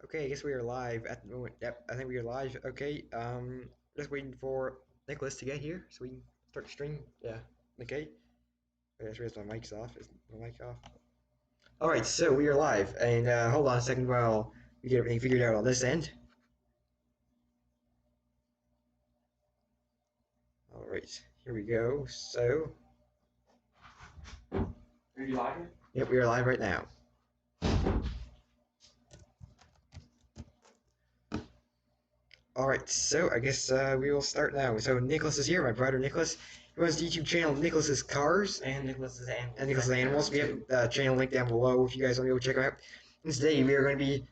Okay, I guess we are live at the moment. Yep, I think we are live. Okay, just waiting for Nicholas to get here so we can start the stream. Yeah, okay. I just realized my mic's off. Is my mic off? Alright, so we are live, and hold on a second while we get everything figured out on this end. Alright, here we go. So. Are you live? Yep, we are live right now. Alright, so I guess we will start now. So Nicholas is here, my brother Nicholas. He runs the YouTube channel Nicholas's Cars And Nicholas's Animals. and Nicholas's Animals. We have the channel link down below if you guys want to go check him out. And today we are going to be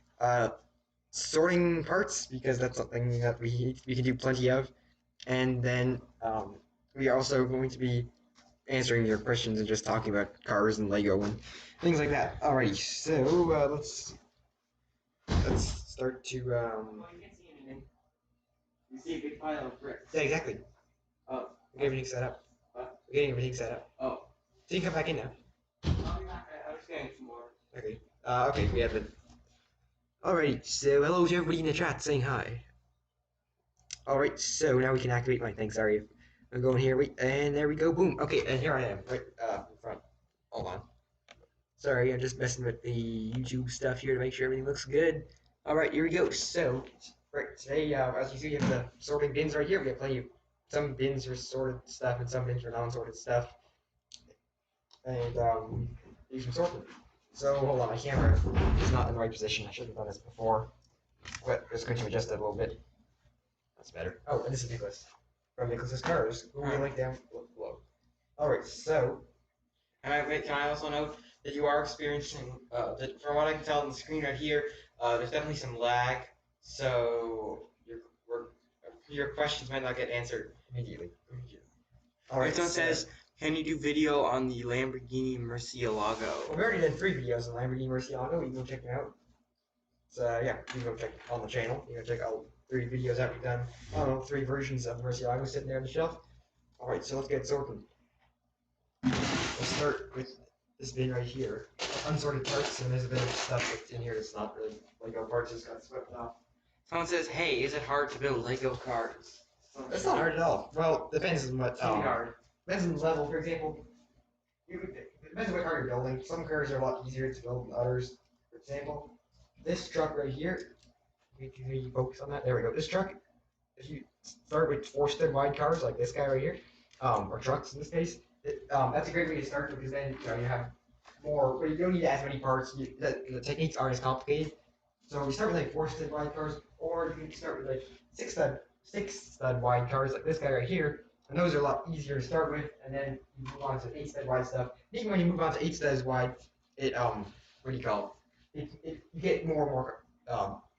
sorting parts because that's something that we can do plenty of. And then we are also going to be answering your questions and just talking about cars and Lego and things like that. Alrighty, so let's start to Oh, you can't see anything. You see a big pile of bricks. yeah, exactly. Oh. We're getting everything set up. What? We're getting everything set up. Oh. So you can come back in now. I'll be back. I was getting some more. Okay. Okay, we have it. Alright, so hello to everybody in the chat saying hi. Alright, so now we can activate my thing. Sorry, I'm going here. Wait, and there we go. Boom. Okay, and here I am, right in front. Hold on. Sorry, I'm just messing with the YouTube stuff here to make sure everything looks good. Alright, here we go. So, right, today, as you see, we have the sorting bins right here. We have plenty of, some bins for sorted stuff and some bins for non-sorted stuff. And, you can sort them. So, hold on, my camera is not in the right position. I should have done this before. But just going to adjust it a little bit. That's better. Oh, and this is Nicholas. From Nicholas's Cars. Who will link down below. Alright, so. Can I also note that you are experiencing, that from what I can tell on the screen right here, there's definitely some lag. So your questions might not get answered Immediately. Alright, so it says, can you do video on the Lamborghini Murcielago? Well, we already did 3 videos on Lamborghini Murcielago. You can go check them out. So, yeah, you can go check on the channel. You can check out 3 videos that we've done. I don't know, 3 versions of Murcielago sitting there on the shelf. Alright, so let's get sorted. We'll start with this bin right here. Unsorted parts, and there's a bit of stuff that's in here that's not really Lego parts, just got swept off. Someone says, hey, is it hard to build Lego cars? It's not hard at all. Well, depends on what. It's pretty hard. Depends on the level. For example, it depends on what car you're building. Some cars are a lot easier to build than others. For example, this truck right here. Can you focus on that? There we go. This truck. If you start with 4-stud wide cars like this guy right here, or trucks in this case, that's a great way to start because then you have more. But you don't need as many parts. The techniques aren't as complicated. So we start with like 4-stud wide cars, or you can start with like 6-stud wide cars like this guy right here, and those are a lot easier to start with, and then you move on to 8-stud wide stuff. Even when you move on to 8 studs wide, it what do you call it? You get more and more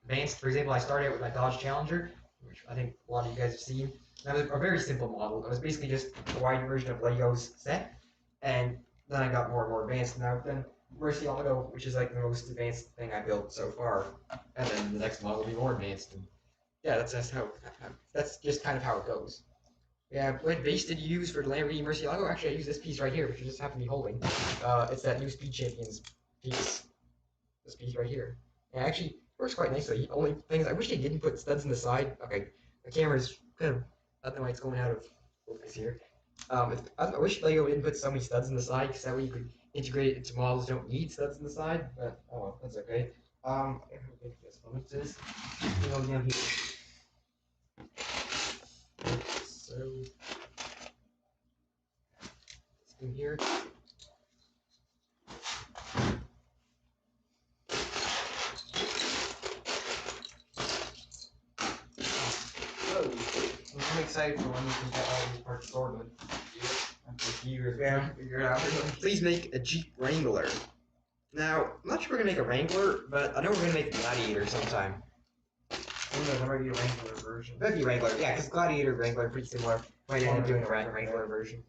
advanced. For example, I started out with my Dodge Challenger, which I think a lot of you guys have seen. That was a very simple model. It was basically just a wide version of Lego's set, and then I got more and more advanced. Now then Murcielago, which is like the most advanced thing I built so far, and then the next model will be more advanced. And yeah, that's just kind of how it goes. Yeah, what base did you use for the Lamborghini Murcielago? Actually, I used this piece right here, which you just happen to be holding. It's that new Speed Champions piece. This piece right here. And actually, works quite nicely. Only thing is, I wish they didn't put studs in the side. Okay, the camera's kind of, I don't know why it's going out of focus here. I wish Lego didn't put so many studs in the side, because that way you could integrate it into models that don't need studs in the side. But oh well, that's okay. This down here. So it's in here. I'm excited for when you can get all these parts sorted. After years, yeah, figure it out. Please make a Jeep Wrangler. Now, I'm not sure we're gonna make a Wrangler, but I know we're gonna make a Gladiator sometime. I don't know, there might be a Wrangler version. Might be Wrangler, yeah, because Gladiator and Wrangler are pretty similar. Might end up doing a Wrangler version.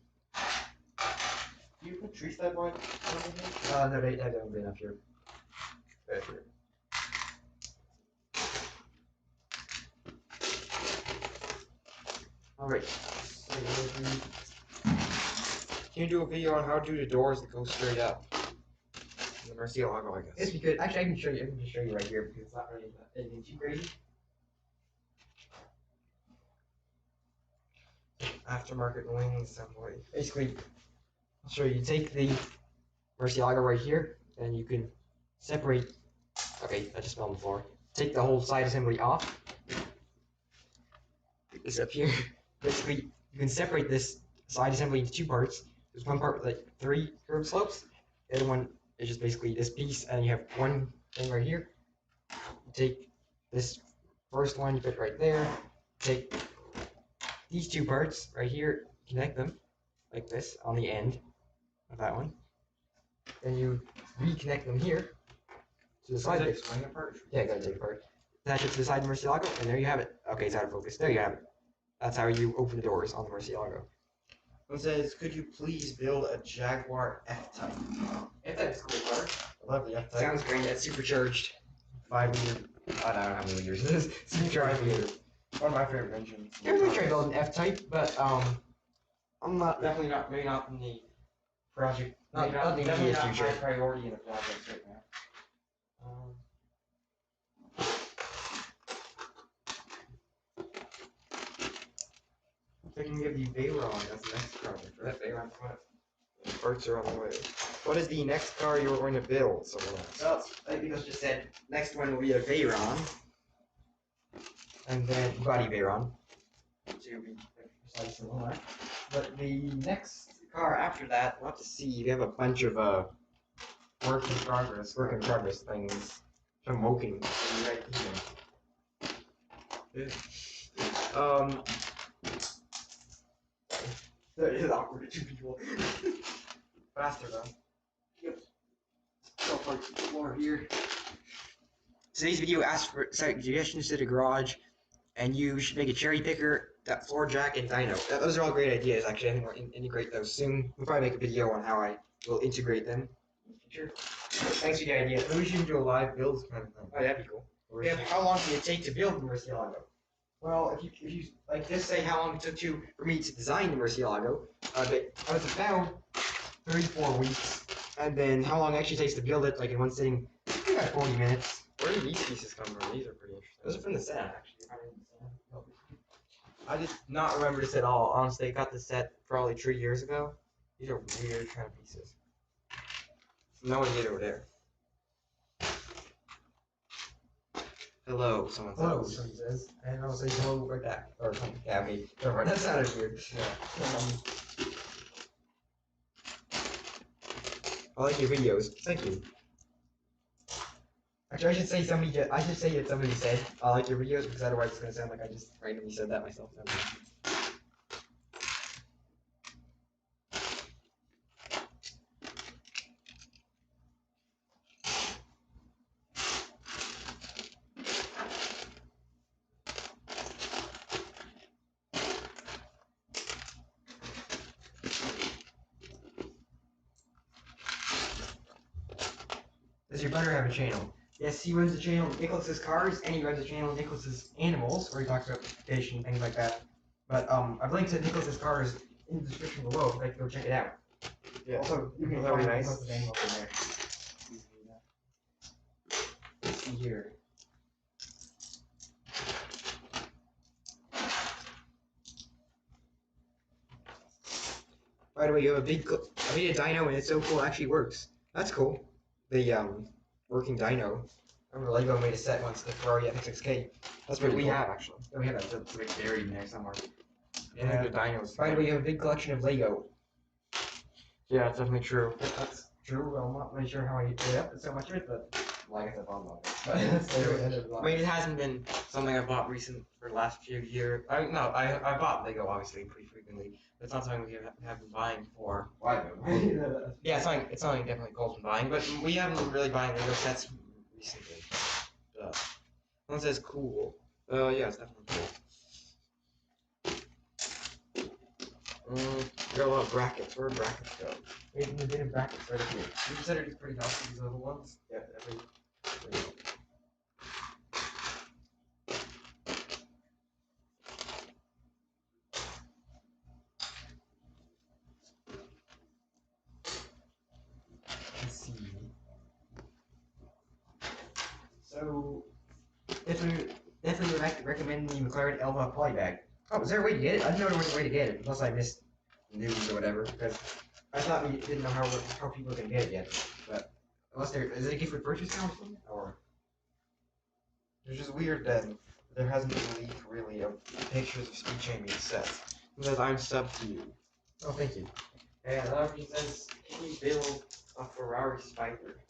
Do you put tree stud wide? No, they haven't been up here. Right here. Alright, so can you do a video on how to do the doors that go straight up? Murcielago, I Yes, guess. we could. Actually, I can show you. I can just show you right here because it's not really anything too crazy. Aftermarket wing assembly. Basically, I'll show you. You take the Murcielago right here, and you can separate. Okay, I just fell on the floor. Take the whole side assembly off. Pick this up here. Basically, you can separate this side assembly into two parts. There's one part with like 3 curved slopes. The other one is just basically this piece, and you have one thing right here. You take this first one, you put it right there. Take these 2 parts right here, connect them like this on the end of that one. Then you reconnect them here to the side. Explain the part. Yeah, gotta take it apart. Attach it to the side of the Murcielago, and there you have it. Okay, it's out of focus. There you have it. That's how you open the doors on the Murcielago. One says, could you please build a Jaguar F-Type? F-Type's cool car. I love the F-Type. Sounds great. It's supercharged. 5 liter. I don't know how many liters it is. Supercharged. 5 liter. One of my favorite engines. Yeah, we try building F-Type, but I'm not. Definitely not, maybe not in the project. Not in the definitely immediate not future. my priority in the project right now. I can give you Veyron as the next project, right? Veyron, parts are on the way. What is the next car you were going to build? Someone asked. Well, like Nicholas just said, next one will be a Veyron, and then body Veyron, to be precise and all that. But the next car after that, we'll have to see. We have a bunch of Work in progress. work in progress things. I'm woking. Right here. That is awkward to two people. Faster though. Yep. So like the floor here. Today's video asks for suggestions to the garage, and you should make a cherry picker, that floor jack, and dyno. Those are all great ideas. Actually, I think we'll integrate those soon. We'll probably make a video on how I will integrate them in the future. Thanks for the idea. Maybe we should do a live builds kind of thing. Oh, that'd be cool. Or Yeah, how long can it take to build the Murcielago? Well, if you like, just say how long it took for me to design the Murcielago. But I was about 34 weeks, and then how long it actually takes to build it, like in one sitting, about 40 minutes. Where did these pieces come from? These are pretty interesting. Those are from the set, actually. I did not remember this at all. Honestly, I got this set probably 3 years ago. These are weird kind of pieces. No idea they were there. Hello, someone says. Hello, somebody says, and I'll say hello right back, or something. Yeah, me. Never mind. That sounded weird. Yeah. I like your videos. Thank you. Actually, I should say that somebody said I like your videos, because otherwise it's gonna sound like I just randomly said that myself. Does your brother have a channel? Yes, he runs the channel Nicholas's Cars, and he runs the channel Nicholas's Animals, where he talks about fish and things like that. But I've linked to Nicholas's Cars in the description below if you'd like to go check it out. Yeah. Also, you can That'd be find nice. Nicholas's Animals in there. Let's see here. By the way, you have a big. I made a dyno and it's so cool. It actually works. That's cool. The working dyno. I remember Lego made a set once, the Ferrari F6K. That's what we cool. have actually. Oh, we have that. It's like buried in there somewhere. I think the dinos. By the way, you have a big collection of Lego. Yeah, it's definitely true. That's true. Well, I'm not really sure how I did up so much of it, but like I said, I'm not. That's the end of the I mean, it hasn't been something I bought recent for the last few years. I bought Lego obviously pretty frequently, but it's not something we have been buying for. Why? Yeah, it's something definitely Cole's been buying, but we haven't been really buying Lego sets recently. One says cool. Yeah, it's definitely cool. Got a lot of brackets. Where do brackets go? We have a bit of brackets right up here. You consider these pretty awesome, these little ones? Yeah, every. Let's see. definitely would recommend the McLaren Elva polybag. Oh, is there a way to get it? I didn't know there was a way to get it, unless I missed news or whatever, because I thought we didn't know how people can get it yet. But unless is it a gift with purchase now or something? Or It's just weird that there hasn't been a leak really of pictures of speed changing sets. Because I'm sub to you. oh, thank you. And another one says, can you build a Ferrari Spider?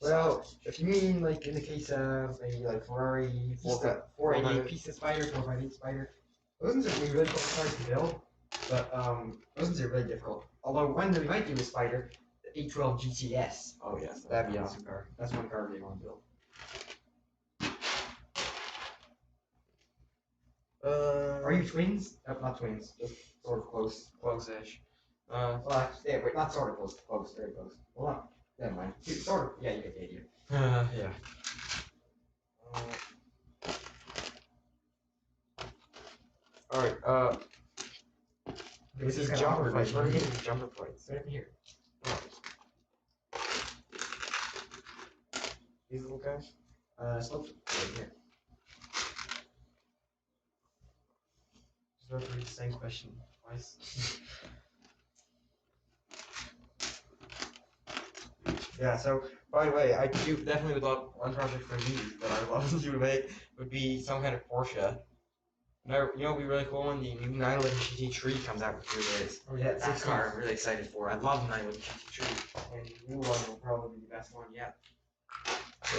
Well, if you mean like in the case of a like Ferrari 488 piece of Spider, 458 Spider, those ones are really cool cars to build, but those ones are really difficult. Although one that we might do is Spider, the 812 GTS. Oh yes, That'd be an awesome car. That's one car we want to build. Are you twins? No, not twins. Just sort of close. Close-ish. Well, yeah, wait, not sort of close. Close, very close. Well, not. Never mind. Sort of. Yeah, you get the idea. Yeah. Alright, This is these jumper plates. Where are we getting these jumper plates? right up here. These little guys? Slope. Right here. Just don't read the same question twice. Yeah, so, by the way, I do definitely would love one project for me that I would love you to make would be some kind of Porsche. No, you know what would be really cool when the new 911 GT3 comes out in 2 days. Oh yeah, That car I'm really excited for. I love the 911 GT3. And the new one will probably be the best one yet. So,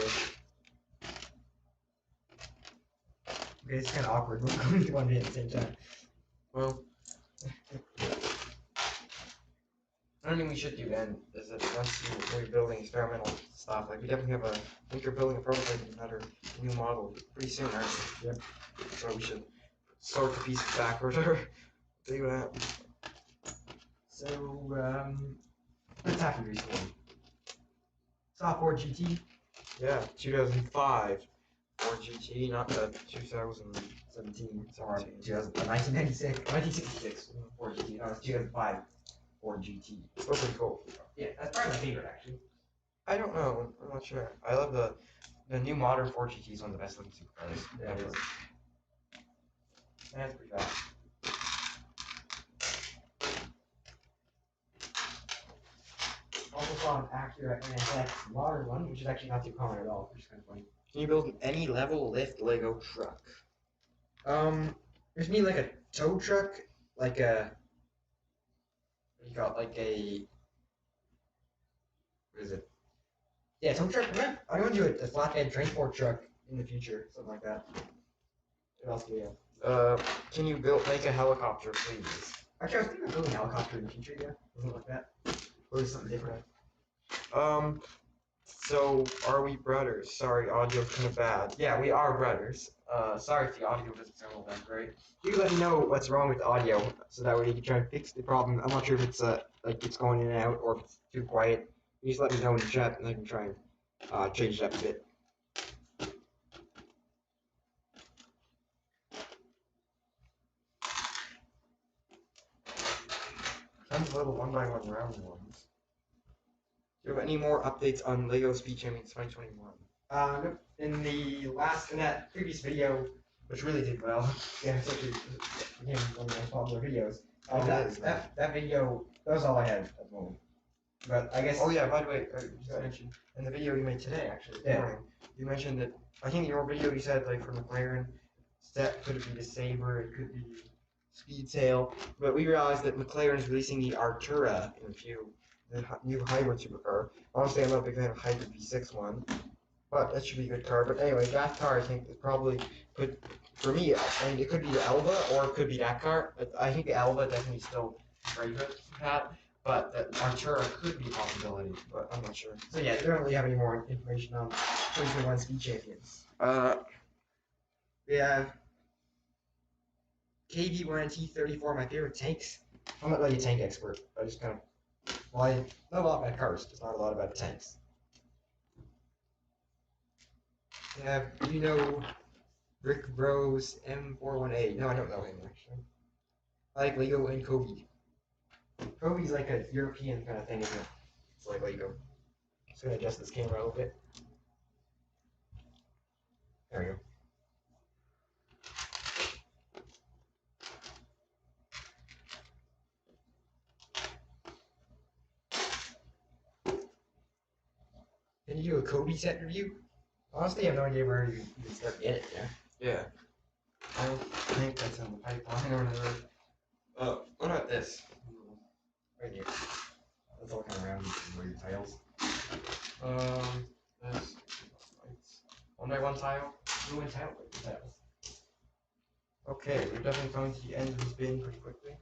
Okay, it's kind of awkward. We're going to one day at the same time. well, another thing we should do then is that once we're building experimental stuff, like we definitely have I think you're building a prototype of another new model pretty soon, aren't you? Yep. So we should sort the pieces backwards or see what happens. So, what's happened recently? Saw Ford GT. Yeah, 2005 Ford GT, not the 2017. Or 1996, 1966 Ford GT. No, it's 2005 Ford GT. Still pretty cool. Yeah, that's probably my favorite actually. I don't know. I'm not sure. I love the new modern Ford GT is one of the best looking supercars. Yeah, it is. And it's pretty fast. Also saw an Acura NSX modern one, which is actually not too common at all, which is kind of funny. Can you build any level lift Lego truck? There's me like a tow truck, like a. You got like a. What is it? Yeah, tow truck. I want to do a flatbed transport truck in the future, something like that. What else do we have? Can you make a helicopter, please? Actually, I was thinking of building a helicopter in the future, yeah, something like that. Or something different. So are we brothers? Sorry, audio's kind of bad. Yeah, we are brothers. Sorry if the audio doesn't sound all that great. You let me know what's wrong with the audio, so that way you can try and fix the problem. I'm not sure if it's like it's going in and out or if it's too quiet. You just let me know in the chat, and I can try and change it up a bit. Tons of little 1x1 round ones. Do you have any more updates on LEGO Speed Champions 2021? Nope. In that previous video, which really did well. Yeah, it's actually became one of my most popular videos. That video, that was all I had at the moment. But I guess. Oh yeah, by the way, just mentioned in the video you made today, actually, this morning, you mentioned that I think in your video you said like for McLaren, could it be the Sabre, it could be Speedtail, but we realized that McLaren is releasing the Artura in a few, the new hybrid supercar. Honestly, I'm not a big fan of hybrid V6 one, but that should be a good car. But anyway, that car I think is probably could, for me, I mean, it could be the Elva or it could be that car. But I think the Elva definitely still very good for that. But the Artura could be a possibility, but I'm not sure. So yeah, we don't really have any more information on 2021 Speed Champions. We have KV1T34, my favorite tanks. I'm not really a tank expert. I just kind of, well, I know a lot about cars, just not a lot about tanks. We have, do you know Rick Bros M41A? No, I don't know him actually. I like Lego and Kobe. Kobe's like a European kind of thing, isn't it? It's like Lego. Just gonna adjust this camera a little bit. There we go. Can you do a Kobe set review? Honestly, I have no idea where you can start getting it. Yeah. I don't think that's in the pipeline or whatever. What about this? Right here. Let's all kind of around these weird tiles. This. One by one tile. Blue and tile tiles. Okay, we're definitely coming to the end of this bin pretty quickly.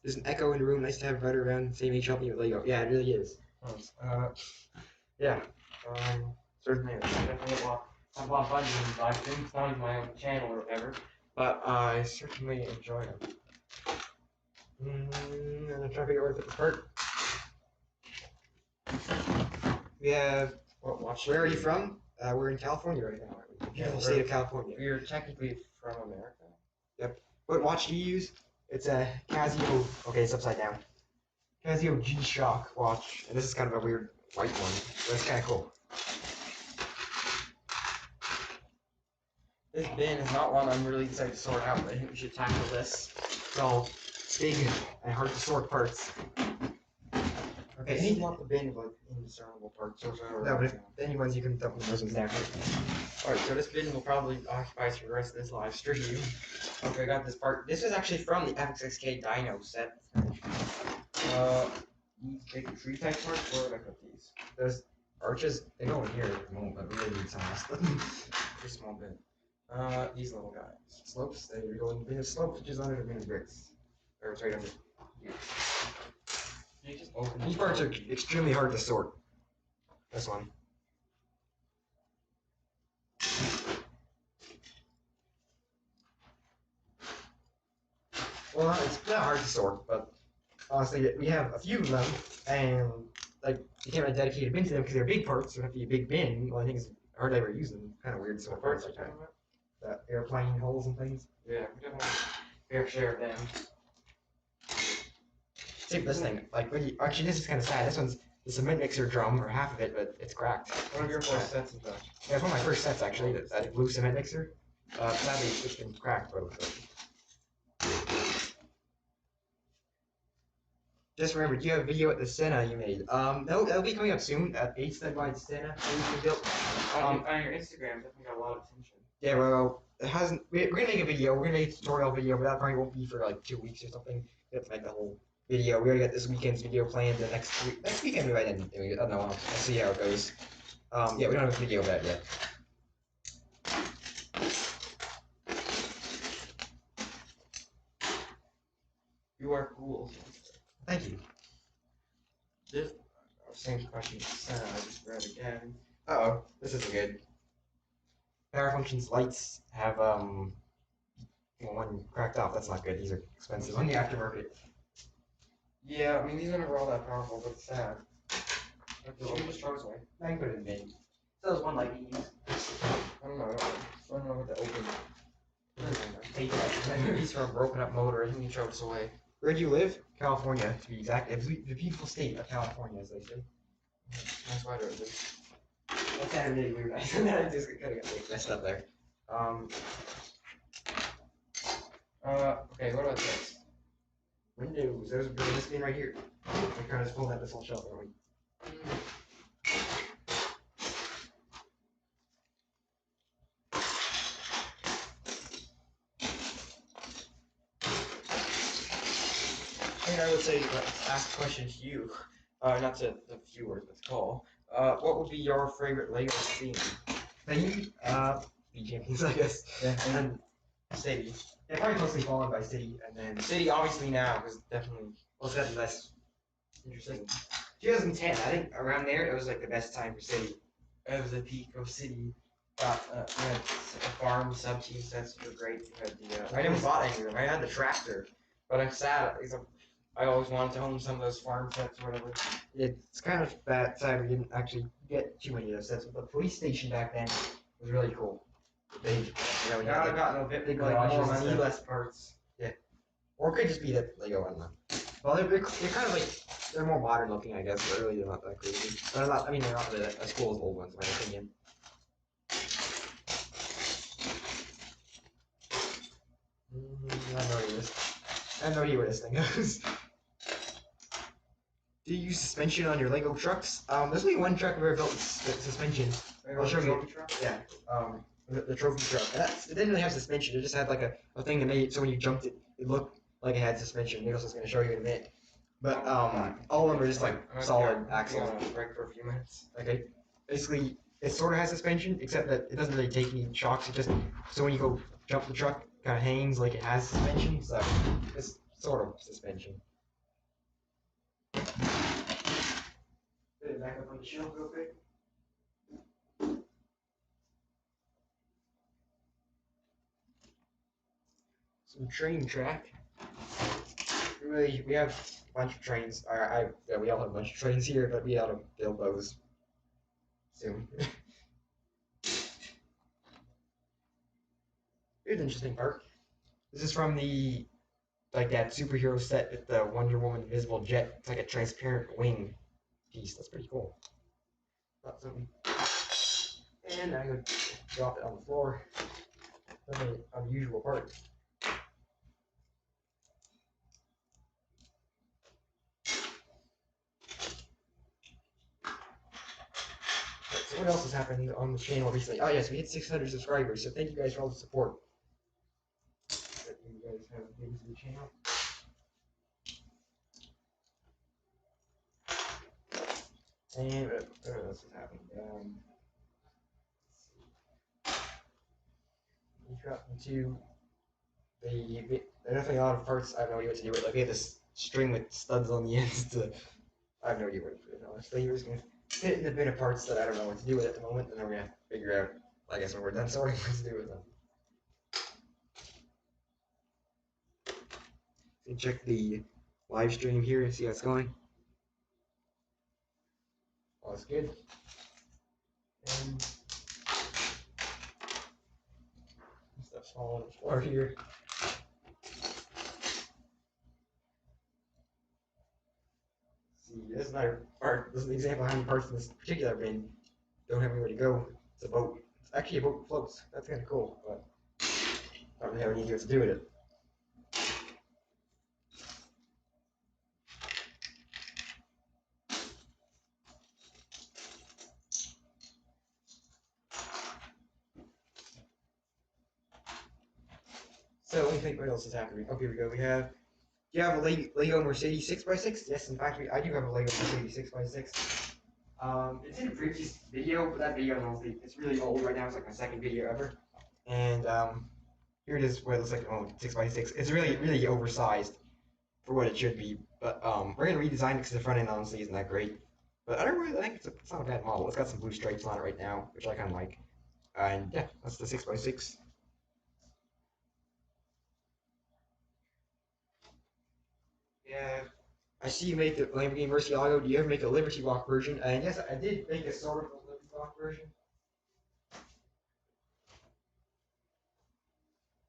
There's an echo in the room. Nice to have a brother around. Same age helping you with Lego. Yeah, it really is. Yeah. Certainly, it's definitely a lot of fun doing live streams. Not even my own channel or whatever, but I certainly enjoy them. I'm trying to figure out where to put the part. We have. Where are you from? We're in California right now. Yeah, The state of California. We're technically from America. What watch do you use? It's a Casio. Okay, it's upside down. Casio G-Shock watch, and this is kind of a weird white one, but it's kind of cool. This bin is not one I'm really excited to sort out, but I think we should tackle this. It's all big and hard to sort parts. Okay, this is not the bin of like indiscernible parts or whatever. No, but if any ones you can dump those ones down. Alright, so this bin will probably occupy us for the rest of this live stream. Okay, I got this part. This was actually from the FX6K Dino set. These big tree type parts, where would I put these? Those arches, they go in here at the moment, but we really need some else. Pretty small bin. These little guys. Slopes, they go in the bin of slopes, which is under the bin of bricks. Or it's right under here. You just open These parts are extremely hard to sort. This one. Well, it's not hard to sort, but honestly, we have a few of them, and like you can't really dedicate a bin to them because they're big parts. So it have to be a big bin. Well, I think it's hard to ever use them. Kind of weird to sort parts like that. That airplane holes and things. Yeah, we definitely have a fair share of them. Take this thing. Like, when you, actually, this is kind of sad. This one's the cement mixer drum, or half of it, but it's cracked. One of your first sets, in fact. Yeah, it's one of my first sets actually. That blue cement mixer. Sadly, it's been cracked both. So. Just remember, do you have a video at the Senna you made? That'll be coming up soon at 8 Stradman Senna. On your Instagram, definitely got a lot of attention. Yeah, well, it hasn't. We're gonna make a video. We're gonna make a tutorial video, but that probably won't be for like 2 weeks or something. We have to make the whole video. We already got this weekend's video planned. The next weekend we might end. I don't know. I'll see how it goes. Yeah, we don't have a video of that yet. You are cool. Thank you. This same question I just read again. Uh-oh, this isn't good. Power functions lights have well, one cracked off. That's not good. These are expensive on the aftermarket. Yeah, I mean these are never all that powerful, but it's sad. Okay, we just throw this away. I can put it in the bin. So there's one light you use. I don't know. I don't know what to open. Take that. These from a broken up motor. I think you throw this away. Where do you live? California, to be exact. It's the beautiful state of California, as they say. That's why I wrote this. That sounded really weird. I just kind of got messed up there. Okay, what about this? Windows. There's this bin right here. I kind of just pulled out this whole shelf, aren't we? I would say, ask a question to you, not to the viewers, but to Cole. What would be your favorite Lego theme? Theme? Be Champions, I guess. Yeah, and then City. Yeah, probably closely followed by City, and then City, obviously now, because definitely. well, it's gotten less interesting. 2010, I think around there, it was like the best time for City. It was the peak of City. We had farm sub-team sets, which were great. We had the, I never bought any of them. I had the tractor, but I'm sad. I always wanted to own some of those farm sets or whatever. It's kind of bad side we didn't actually get too many of those sets, but the police station back then was really cool. They, you know, we Now had I've gotten a bit big like garages more and money, stuff. less parts. Or it could just be that Lego, I don't know. Well, they're kind of like, they're more modern looking, I guess, but really they're not that crazy. They're not, I mean, they're not really as cool as old ones, in my opinion. I know what it is. I have no idea where this thing goes. Do you use suspension on your Lego trucks? There's only one truck I've ever built with suspension. I'll show you. Yeah. The trophy truck. It didn't really have suspension. It just had like a thing that made it so when you jumped it, it looked like it had suspension. Nicholas is going to show you in a minute. But all of them are just like solid axles. Break for a few minutes. Okay. Basically, it sort of has suspension, except that it doesn't really take any shocks. It just so when you go jump the truck, it kind of hangs like it has suspension. So it's sort of suspension. Put it back up on the shelf real quick. Some train track. We have a bunch of trains. Yeah, we all have a bunch of trains here, but we ought to build those soon. Here's an interesting part. This is from the that superhero set with the Wonder Woman invisible jet. It's like a transparent wing piece. That's pretty cool. Got something. And I'm gonna drop it on the floor. That's an unusual part. So what else has happened on the channel recently? Oh yes, we hit 600 subscribers, so thank you guys for all the support that you guys have given to the channel. And what else has happened? We got into there's definitely a lot of parts I have no idea what to do with. Like we have this string with studs on the ends I have no idea what to do with it, honestly. We're just gonna fit in a bit of parts that I don't know what to do with at the moment, and then we're gonna figure out, I guess when we're done sorting, what to do with them. You can check the live stream here and see how it's going. All is good. And stuff's falling on the floor here. See, this is another part. This is an example of how many parts in this particular bin don't have anywhere to go. It's a boat. It's actually a boat that floats. That's kind of cool, but I don't really have any idea what to do with it. So let me think what else is happening. Okay, here we go. Do you have a Lego Mercedes 6x6? Yes, in fact, I do have a Lego Mercedes 6x6. It's in a previous video, but that video, honestly, it's really old right now. It's like my second video ever. And here it is where it looks like 6x6. It's really oversized for what it should be. But we're going to redesign it because the front end, honestly, isn't that great. But I think it's not a bad model. It's got some blue stripes on it right now, which I kind of like. And yeah, that's the 6x6. Yeah, I see you make the Lamborghini Murcielago. Do you ever make a Liberty Walk version? And yes, I did make a sort of a Liberty Walk version.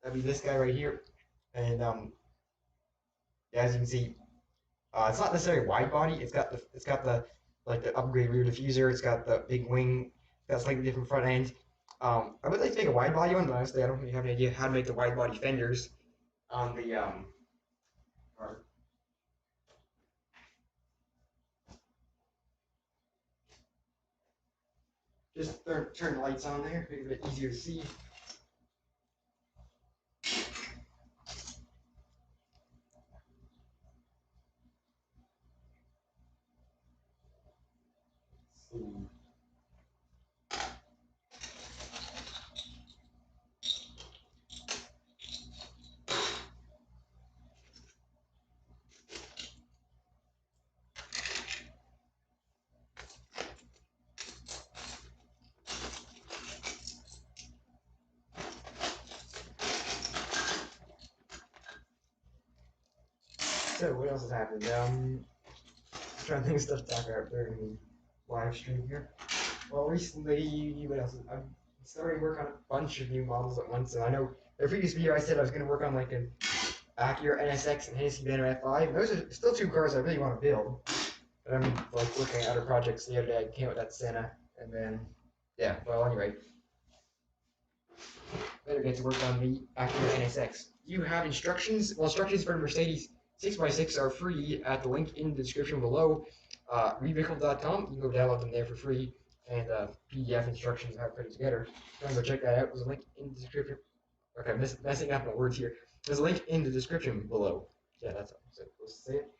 That'd be this guy right here. And yeah, as you can see, it's not necessarily wide body. It's got the like the upgrade rear diffuser. It's got the big wing. It's got slightly different front end. I would like to make a wide body one, but honestly, I don't really have any idea how to make the wide body fenders on the car. Just turn the lights on there, make it a bit easier to see. So what else has happened? I'm trying to think of stuff to talk about during the live stream here. Well, recently, what else? I'm starting to work on a bunch of new models at once, and I know in the previous video I said I was going to work on like an Acura NSX and Hennessy Banner F5. Those are still two cars I really want to build. But I'm like working on other projects. The other day I came out with that Senna, and then yeah. Well, anyway, better get to work on the Acura NSX. You have instructions. Well, instructions for Mercedes 6x6 are free at the link in the description below. Revehicle.com. You can go download them there for free. And PDF instructions how to put it together. If you want to go check that out, there's a link in the description. Okay, I'm messing up my words here. There's a link in the description below. Yeah, that's all. So let's say it.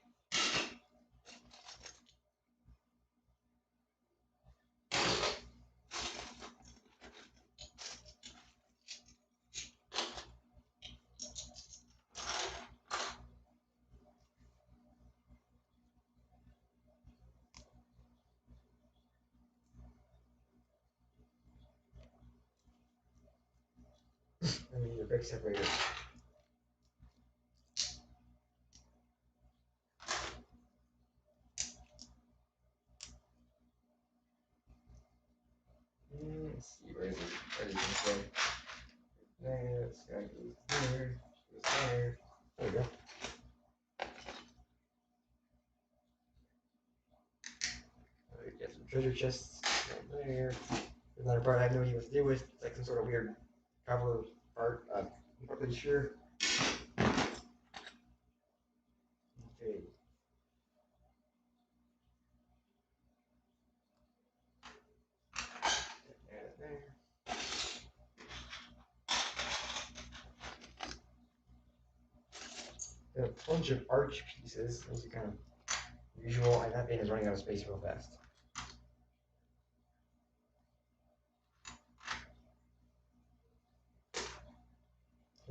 I need a brake separator. Let's see, where is it? Where is it? There, this guy goes there, goes there. There we go. Get some treasure chests down there. There's another part I have no idea what to do with. It's like some sort of weird cover part. I'm not really sure. Okay. Add it there. Got a bunch of arch pieces. Those are kind of usual, and that thing is running out of space real fast.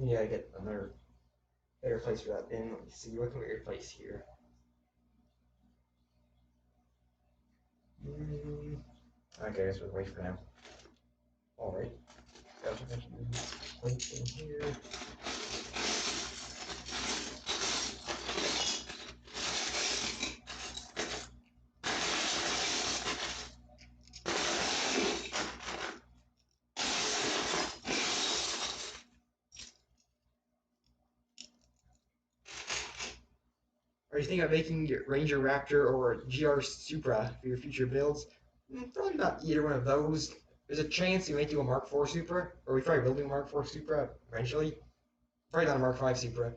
Yeah, I get another better place for that bin. Let me see, what can we replace here? Okay, I guess we'll wait for now. Alright. Got a bunch of plates in here. Are you thinking of making your Ranger Raptor or GR Supra for your future builds? Probably not either one of those. There's a chance you might do a Mark IV Supra, or we probably will do a Mark IV Supra eventually. Probably not a Mark V Supra.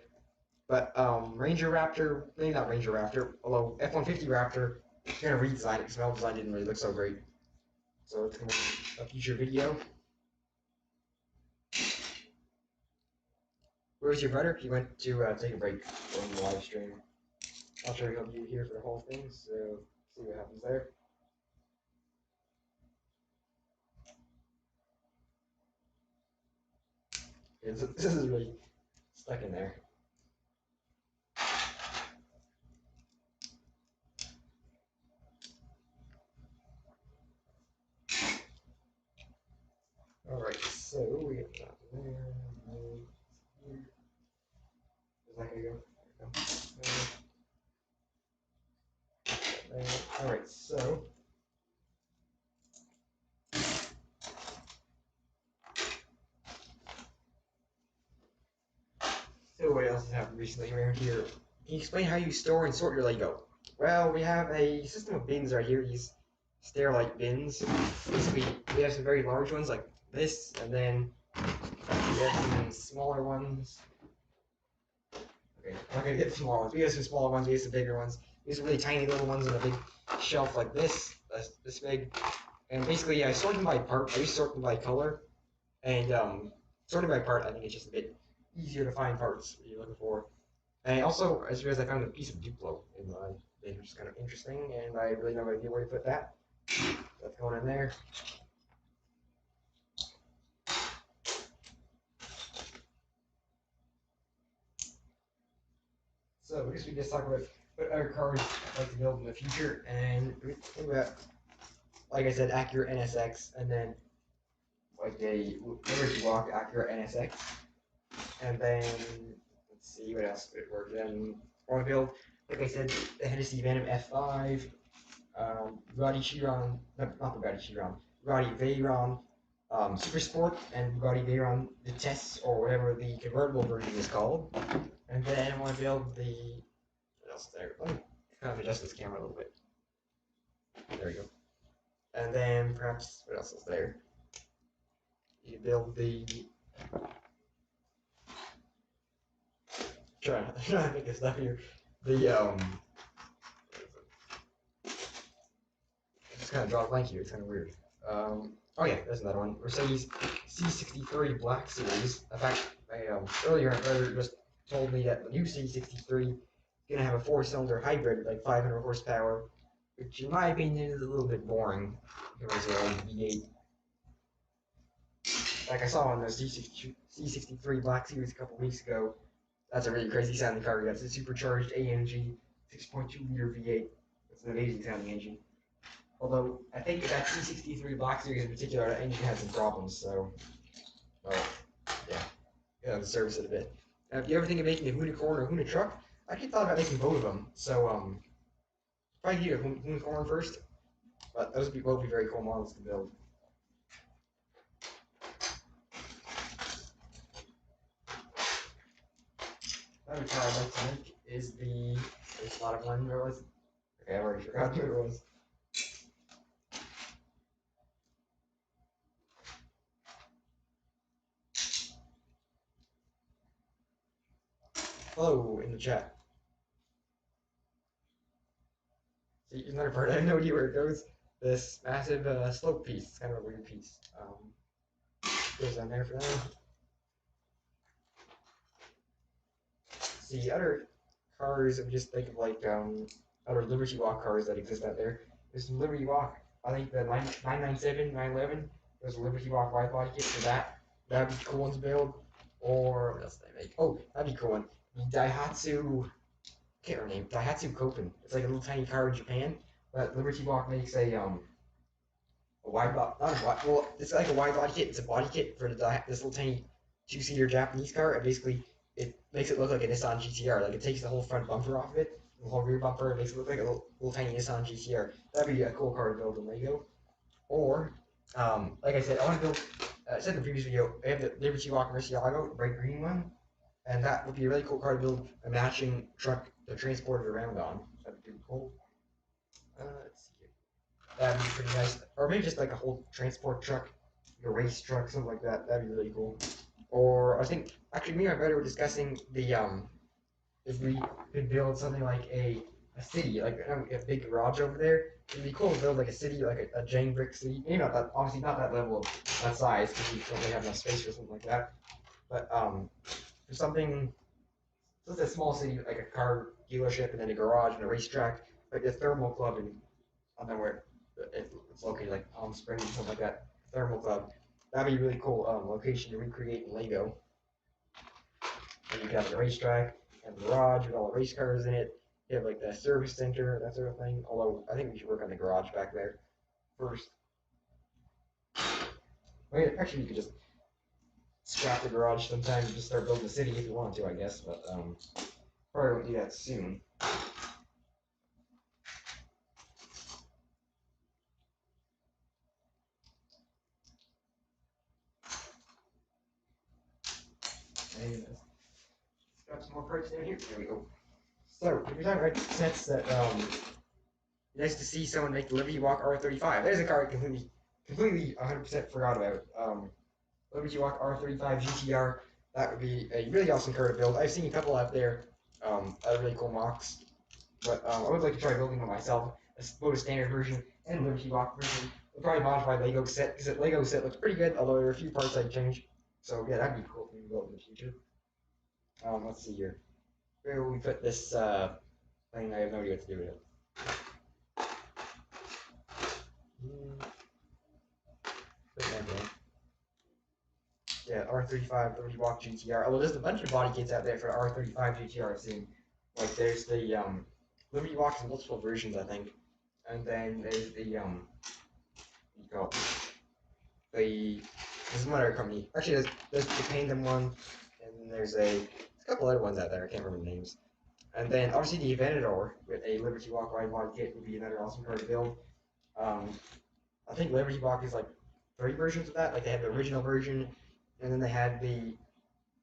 But Ranger Raptor, maybe not Ranger Raptor, although F-150 Raptor, I'm going to redesign it because my old design didn't really look so great. So it's going to be a future video. Where's your brother? He went to take a break from the live stream. I'll sure he'll be here for the whole thing, so see what happens there. This is really stuck in there. Alright, so we get that there, here. Is that gonna go? There. Alright, so what else has happened recently around here? Can you explain how you store and sort your Lego? Well, we have a system of bins right here, these stair-like bins. Basically, we have some very large ones like this, and then we have some smaller ones. Okay, I'm not gonna get the smaller ones. We have some smaller ones, we have some bigger ones. We have some really tiny little ones on a big shelf like this, this big. And basically, I sort them by part. I used to sort them by color. And sorting by part, I think it's just a bit easier to find parts that you're looking for. And also, I just realized I found a piece of Duplo in my bin, which is kind of interesting, and I really have no idea where to put that. That's going in there. So I guess we just talk about what other cars I'd like to build in the future, and we think about, like I said, Acura NSX, and then like a Liberty Walk Acura NSX, and then let's see what else would work. Then I want to build, like I said, the Hennessy Venom F5, Bugatti Chiron, not Bugatti Chiron, Bugatti Veyron, Super Sport, and Bugatti Veyron Vitesse, or whatever the convertible version is called. And then I want to build the, what else is there? Let me kind of adjust this camera a little bit. There we go. And then perhaps, what else is there? You build the trying to think of stuff here. The I just kind of draw a blank here. It's kind of weird. Oh yeah, there's another one. Mercedes C63 Black Series. In fact, earlier my brother just told me that the new C63 is gonna have a 4-cylinder hybrid, like 500 horsepower, which in my opinion is a little bit boring compared to the old V8. Like I saw on the C63 Black Series a couple weeks ago. That's a really crazy sounding car. That's a supercharged AMG 6.2 liter V8. It's an amazing sounding engine. Although I think that C63 Black Series in particular, that engine had some problems. So, well, yeah, you have to service it a bit. Now, if you ever think of making a Hoonicorn or a Hoona truck, I actually thought about making both of them. So, probably do a Hoonicorn first. But those would both be very cool models to build. Another car I'd like to make is the. There's a lot of one. Where was it? Okay, I already forgot where it was. Hello in the chat. See, another part I have no idea where it goes. This massive slope piece. It's kind of a weird piece. Goes on there for now. See, other cars, I'm just think of like other Liberty Walk cars that exist out there. There's some Liberty Walk. I think the 997, 911. There's a Liberty Walk wide body kit for that. That'd be cool one to build. Or what else did I make? Oh, that'd be cool one. The Daihatsu. Can't remember the name. Daihatsu Kopen. It's like a little tiny car in Japan. But Liberty Walk makes a wide body, not a wide, well, it's like a wide body kit. It's a body kit for this little tiny 2-seater Japanese car, and basically it makes it look like a Nissan GTR. Like it takes the whole front bumper off of it, the whole rear bumper, and makes it look like a little tiny Nissan GTR. That'd be a cool car to build in Lego. Or, like I said, I want to build. I said in the previous video, I have the Liberty Walk Murcielago, the bright green one, and that would be a really cool car to build a matching truck to transport it around on. That'd be pretty cool. Let's see here. That'd be pretty nice. Or maybe just like a whole transport truck, like a race truck, something like that. That'd be really cool. Or I think actually me and my brother were discussing the if we could build something like a city, like a big garage over there. It'd be cool to build like a city, like a giant brick city. Maybe not that, obviously not that level of that size because we don't really have enough space for something like that. But for something, just a small city like a car dealership and then a garage and a racetrack, like the Thermal Club in I don't know where it's located, like Palm Springs, something like that. Thermal Club. That'd be a really cool location to recreate in Lego. And you got the racetrack and the garage with all the race cars in it. You have like the service center, that sort of thing. Although I think we should work on the garage back there first. I mean, actually, you could just scrap the garage sometime and just start building the city if you wanted to, I guess. But probably won't do that soon. And got some more parts down here. There we go. So, if you're talking about sets that, nice to see someone make the Liberty Walk R35. There's a car I completely 100% forgot about. Liberty Walk R35 GTR. That would be a really awesome car to build. I've seen a couple out there, other really cool mocks. But I would like to try building one myself. Both a standard version and a Liberty Walk version. I'll probably modify Lego set, because the Lego set looks pretty good, although there are a few parts I'd change. So yeah, that'd be cool to build in the future. Let's see here. Where will we put this thing? I have no idea what to do with it. Yeah, R35 Liberty Walk GTR. Although there's a bunch of body kits out there for R35 GTR I've seen. Like there's the Liberty Walks in multiple versions, I think. And then there's the what do you call it? There's one other company. Actually, there's the Pandem one, and there's a couple other ones out there. I can't remember the names. And then obviously the Aventador with a Liberty Walk wide body kit would be another awesome car to build. I think Liberty Walk is like 3 versions of that. Like they have the original version, and then they had the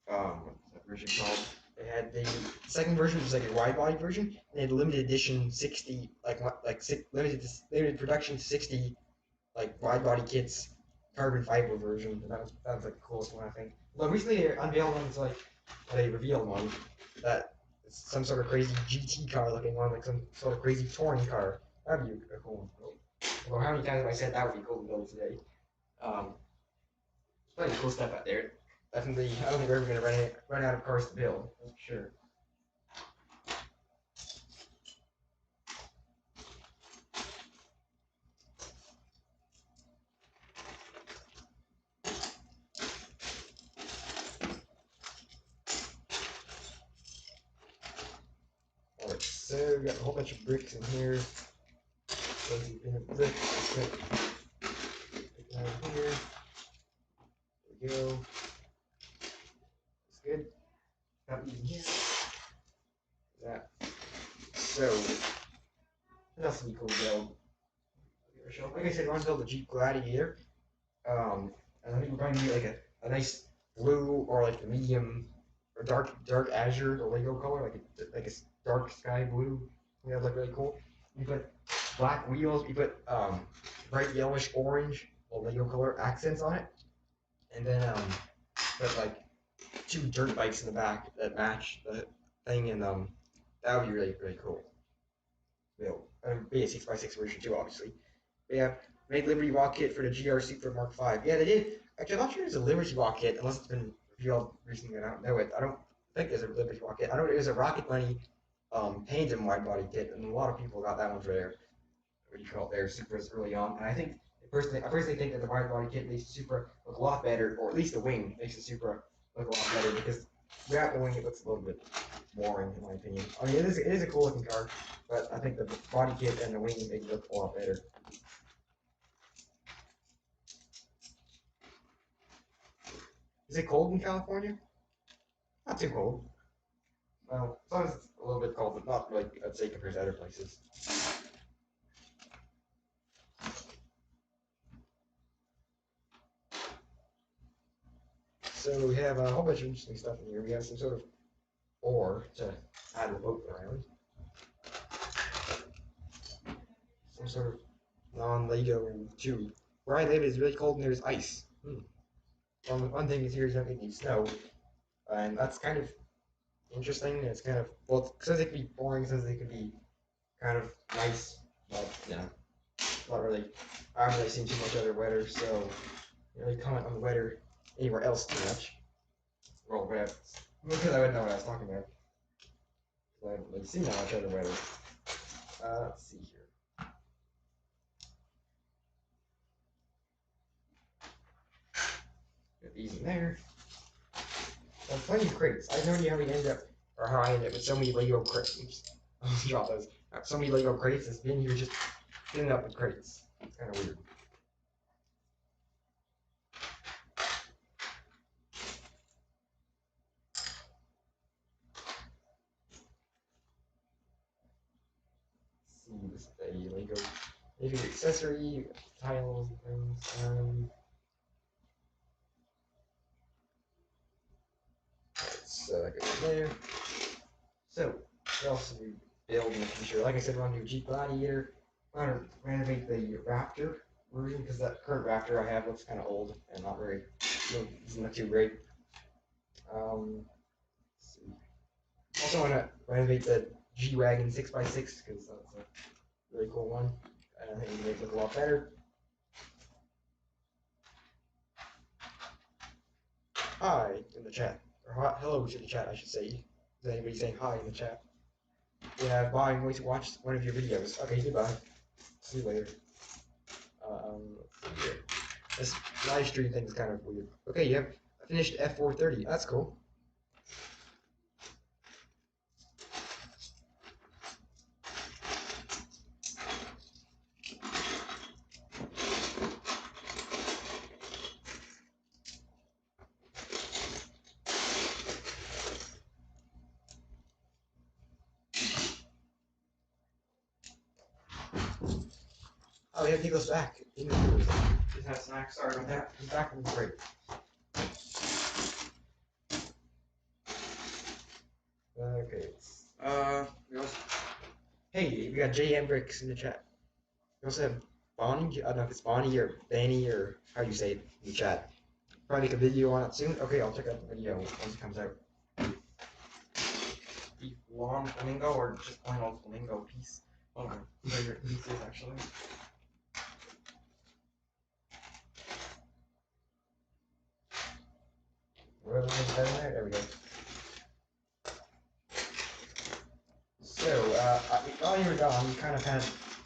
what's that version called? They had the second version, which was like a wide body version. And they had limited edition 60, limited production 60 like wide body kits carbon fiber version. That was like the coolest one, I think. Well, recently they unveiled one. It's like they revealed one that it's some sort of crazy GT car looking one, like some sort of crazy touring car. That'd be a cool one. Well, how many times have I said that would be cool to build today? Plenty of cool stuff out there. Definitely, I don't think we're ever gonna run out of cars to build. That's for sure. Alright, so we got a whole bunch of bricks in here. So in a brick, put it down here. There we go. That's good. Got these in here. That. So, what else would be cool to build? Like I said, I want to build a Jeep Gladiator. And I think we're going to need like a nice blue or like a medium or dark azure, the Lego color, like a dark sky blue. Yeah, that'd look really cool. You put black wheels. You put bright yellowish orange or Lego color accents on it, and then put like 2 dirt bikes in the back that match the thing, and that would be really cool. Build. Be a 6x6 version too, obviously. But yeah, made Liberty Walk kit for the GR Super Mark V. Yeah, they did. Actually, I'm not sure there's a Liberty Walk kit unless it's been revealed recently. I don't know it. I don't think there's a Liberty Walk kit. I know there's a Rocket Money Pandem widebody kit, and a lot of people got that one for their their Supras early on. And I personally think that the widebody kit makes the Supra look a lot better, or at least the wing makes the Supra look a lot better, because without the wing it looks a little bit boring in my opinion. I mean, it is a cool looking car, but I think the body kit and the wing make it look a lot better. Is it cold in California? Not too cold. Well, as long as it's a little bit cold, but not like I'd say compared to other places. So we have a whole bunch of interesting stuff in here. We have some sort of ore to add a boat around. Some sort of non-Lego tube. Where I live is really cold and there's ice. One thing is here is don't get any snow, and that's kind of interesting. It's kind of, well, it says it could be boring, says it could be kind of nice, but yeah, not really. I haven't really seen too much other weather, so I don't really comment on the weather anywhere else too much. Well, because I wouldn't know what I was talking about. I haven't really seen that much other weather. Let's see here. Put these in there. Well, plenty of crates. I have no idea how we ended up, or how I ended up with so many Lego crates. Oops. I'll drop those. So many Lego crates. It's been here just filling up with crates. It's kind of weird. Let's see, this is a Lego. Maybe accessory tiles and things. So that goes in there. So, what else do we build in the future? Like I said, we're on to Jeep Gladiator. I want to renovate the Raptor version because that current Raptor I have looks kind of old and not very, doesn't look too great. Let's see. Also want to renovate the G-Wagon 6x6 because that's a really cool one. And I think it makes it look a lot better. Hi in the chat. Or hello to the chat, I should say. Is anybody saying hi in the chat? Yeah, bye, I'm going to watch one of your videos. Okay, goodbye. See you later. Let's see here. This live stream thing is kind of weird. Okay, you have finished F430. That's cool. Oh, yeah, he goes back. He just had a snack. Sorry about that. He's back from the break. Okay. We also, hey, we got JM Bricks in the chat. We also have Bonnie. I don't know if it's Bonnie or Banny or how you say it in the chat. Probably make a video on it soon. Okay, I'll check out the video once it comes out. The blonde flamingo or just plain old flamingo piece. One of my favorite pieces actually. Where was that in there? There we go. So, while you were gone, you kind of had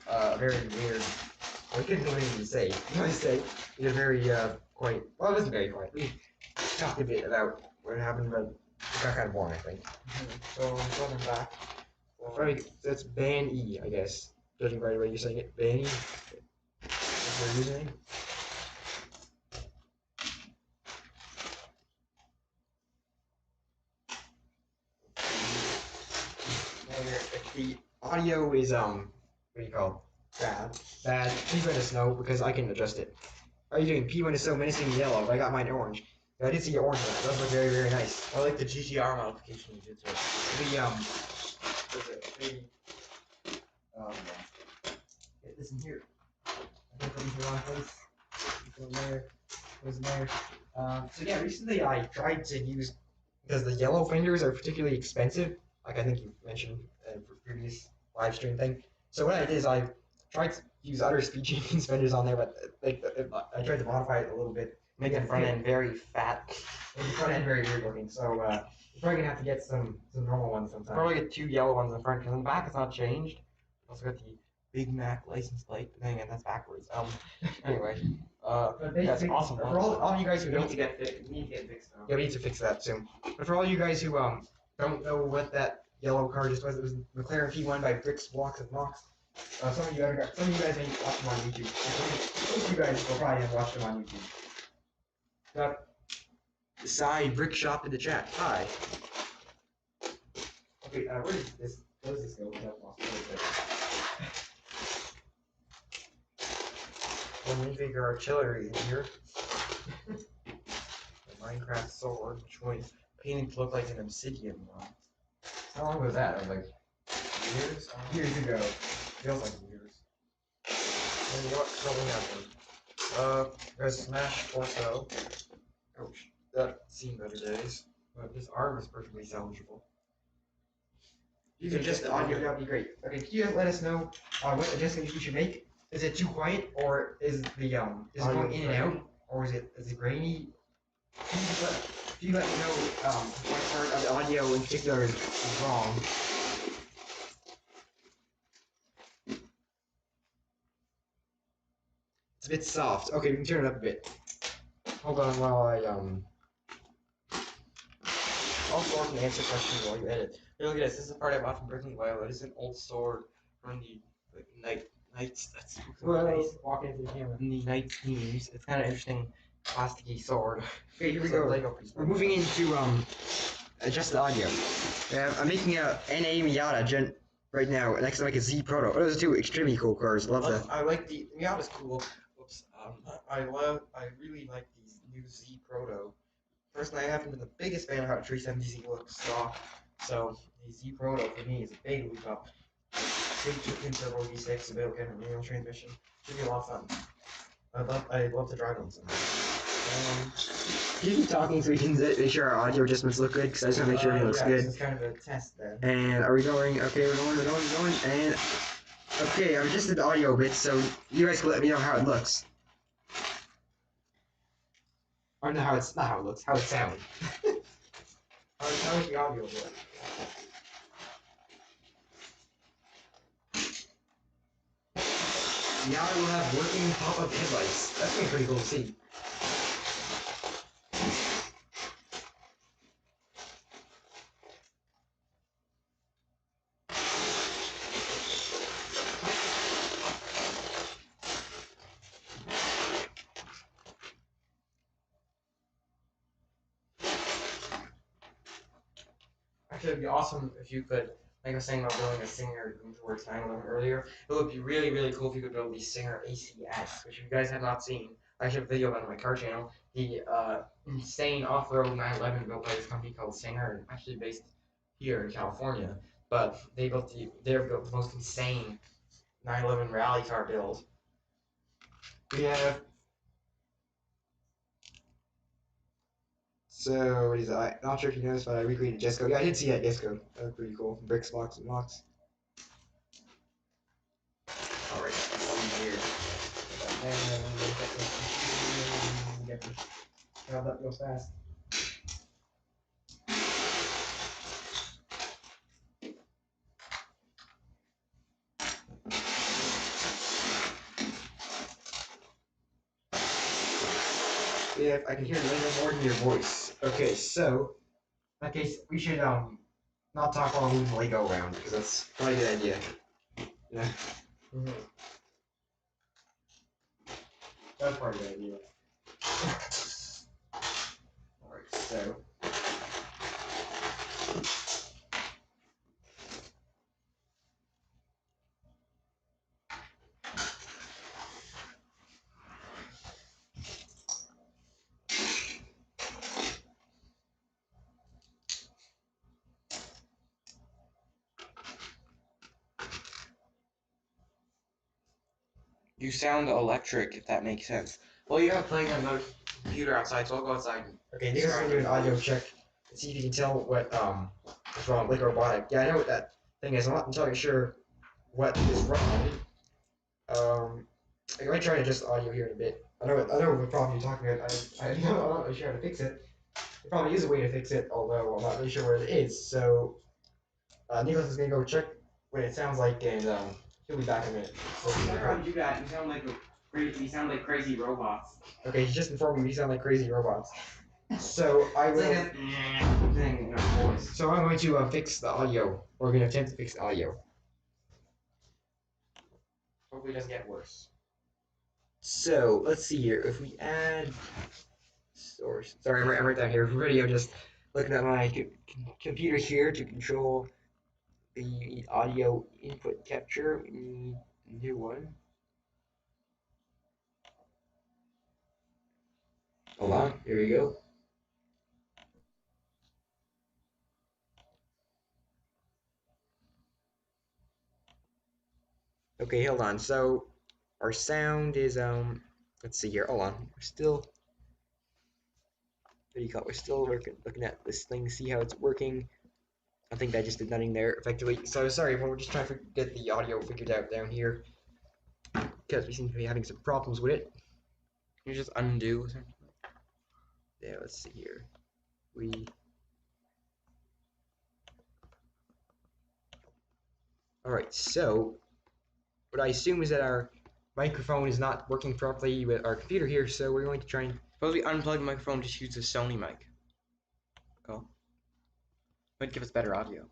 a very weird. Well, you couldn't really say. You know, say you're very quite. Well, it wasn't very quiet. We talked a bit about what happened, but it got kind of boring, I think. So going back. Probably that's Ban E, I guess. Judging by the way you're saying it, Ban E. That's your username. The audio is what do you call it? Bad. Please let us know because I can adjust it. How are you doing? P1 is so menacing yellow. I got mine orange. I did see your orange one. It does look very, very nice. I like the GTR modification you did to it. Get this in here. I think I'm in the wrong place. Go there. Goes in there. So yeah, recently I tried to use because the yellow fenders are particularly expensive. Like I think you mentioned in the previous live stream thing. So what I did is I tried to use other speed changing fenders on there, but like I tried to modify it a little bit. Make the front end very fat. And the front end very weird looking. So you're probably gonna have to get some normal ones sometime. Probably get 2 yellow ones in front because in the back it's not changed. Also got the Big Mac license plate thing, and that's backwards. Anyway, that's awesome. For all you guys who We need don't to get fixed now. yeah, we need to fix that soon. But for all you guys who don't know what that yellow car just was, it was McLaren P1 by Bricks, Blocks, and Mocks. Some of you guys may watch them on YouTube. Most of you guys will probably have watched them on YouTube. Got Psy Brick Shop in the chat. Hi. Okay, where does this go? One minifigure artillery in here. The Minecraft sword, which was painted to look like an obsidian one. How long was that? I was like Years? years ago. Feels like years. And what there's Smash Torso. Ouch. That seen better days. But this arm is perfectly salvageable. You can adjust the audio, that would be great. Okay, can you let us know what adjustments we should make? Is it too quiet, or is the is it going in and out, or is it grainy? If you let me know what part of the audio in particular is wrong. It's a bit soft. Okay, we can turn it up a bit. Hold on while I Also, I can answer questions while you edit. Hey, look at this. This is the part I bought from Brooklyn Bio. It is an old sword from the Knights. That's well walk into the camera. from the Knights teams. It's kind of interesting, plasticky sword. Okay, here we It's a go. Lego piece. We're moving into adjust the audio. I'm making a NA Miata right now next to like a Z Proto. Oh, those are two extremely cool cars. Love that. I like the Miata's cool. Whoops. I really like these new Z Proto. Personally, I haven't been the biggest fan of how 370Z looks stock, so the Z Proto for me is a big leap up. Big twin turbo V6, a bit of a manual transmission. Should be a lot of fun. I'd love to drive one someday. Can you keep talking so we can make sure our audio adjustments look good? Because I just want to make sure everything looks yeah, good. This is kind of a test then. And are we going? Okay, we're going, and okay, I've adjusted the audio bit, so you guys can let me know how it looks. Or not how it's not how it looks, how it sounds. How is the audio look? Now I will have working pop-up headlights. That's gonna be pretty cool to see. Actually, it'd be awesome if you could, like I was saying about building a Singer towards 911 earlier. It would be really, really cool if you could build the Singer ACS, which if you guys have not seen, I actually have a video about it on my car channel. The insane off-road 911 built by this company called Singer, actually based here in California. But they've built the most insane 911 rally car build. We have. So, what is that? I'm not sure if you noticed, but I recreated Disco. Yeah, I did see that Disco. That was pretty cool. Bricks, blocks, and blocks. Alright, let's see here. How that goes fast. Yeah, I can hear a little more than your voice. Okay, so in that case, we should not talk while moving the Lego around because that's probably a good idea. Yeah. Mm-hmm. That's probably a good idea. Alright, so. You sound electric, if that makes sense. Well, you have playing on another computer outside, so I'll go outside. Okay, Nico's gonna do an audio check and see if you can tell what is wrong with robotic. Yeah, I know what that thing is. I'm not entirely sure what is wrong. I might try to adjust the audio here in a bit. I know the problem you're talking about. I'm not really sure how to fix it. There probably is a way to fix it, although I'm not really sure where it is. So, Nicholas is gonna go check what it sounds like, and he'll be back in a minute. So, How do that? You sound like you sound like crazy robots. okay, he's just informed me we sound like crazy robots. So I will. Thing in our voice. So I'm going to fix the audio. We're going to attempt to fix the audio. Hopefully it doesn't get worse. So let's see here. If we add source, sorry, I'm right down here. Everybody, I'm just looking at my computer here to control the audio input capture. We need a new one. Hold on. Here we go. Okay, hold on. So our sound is let's see here. Hold on. We're still we're still looking at this thing, see how it's working. I think I just did nothing there effectively. So sorry, everyone, we're just trying to get the audio figured out down here because we seem to be having some problems with it. Can you just undo or something? Yeah, let's see here. Alright, so what I assume is that our microphone is not working properly with our computer here, so we're going to try and... Suppose we unplug the microphone, just use the Sony mic. Oh. Might give us better audio.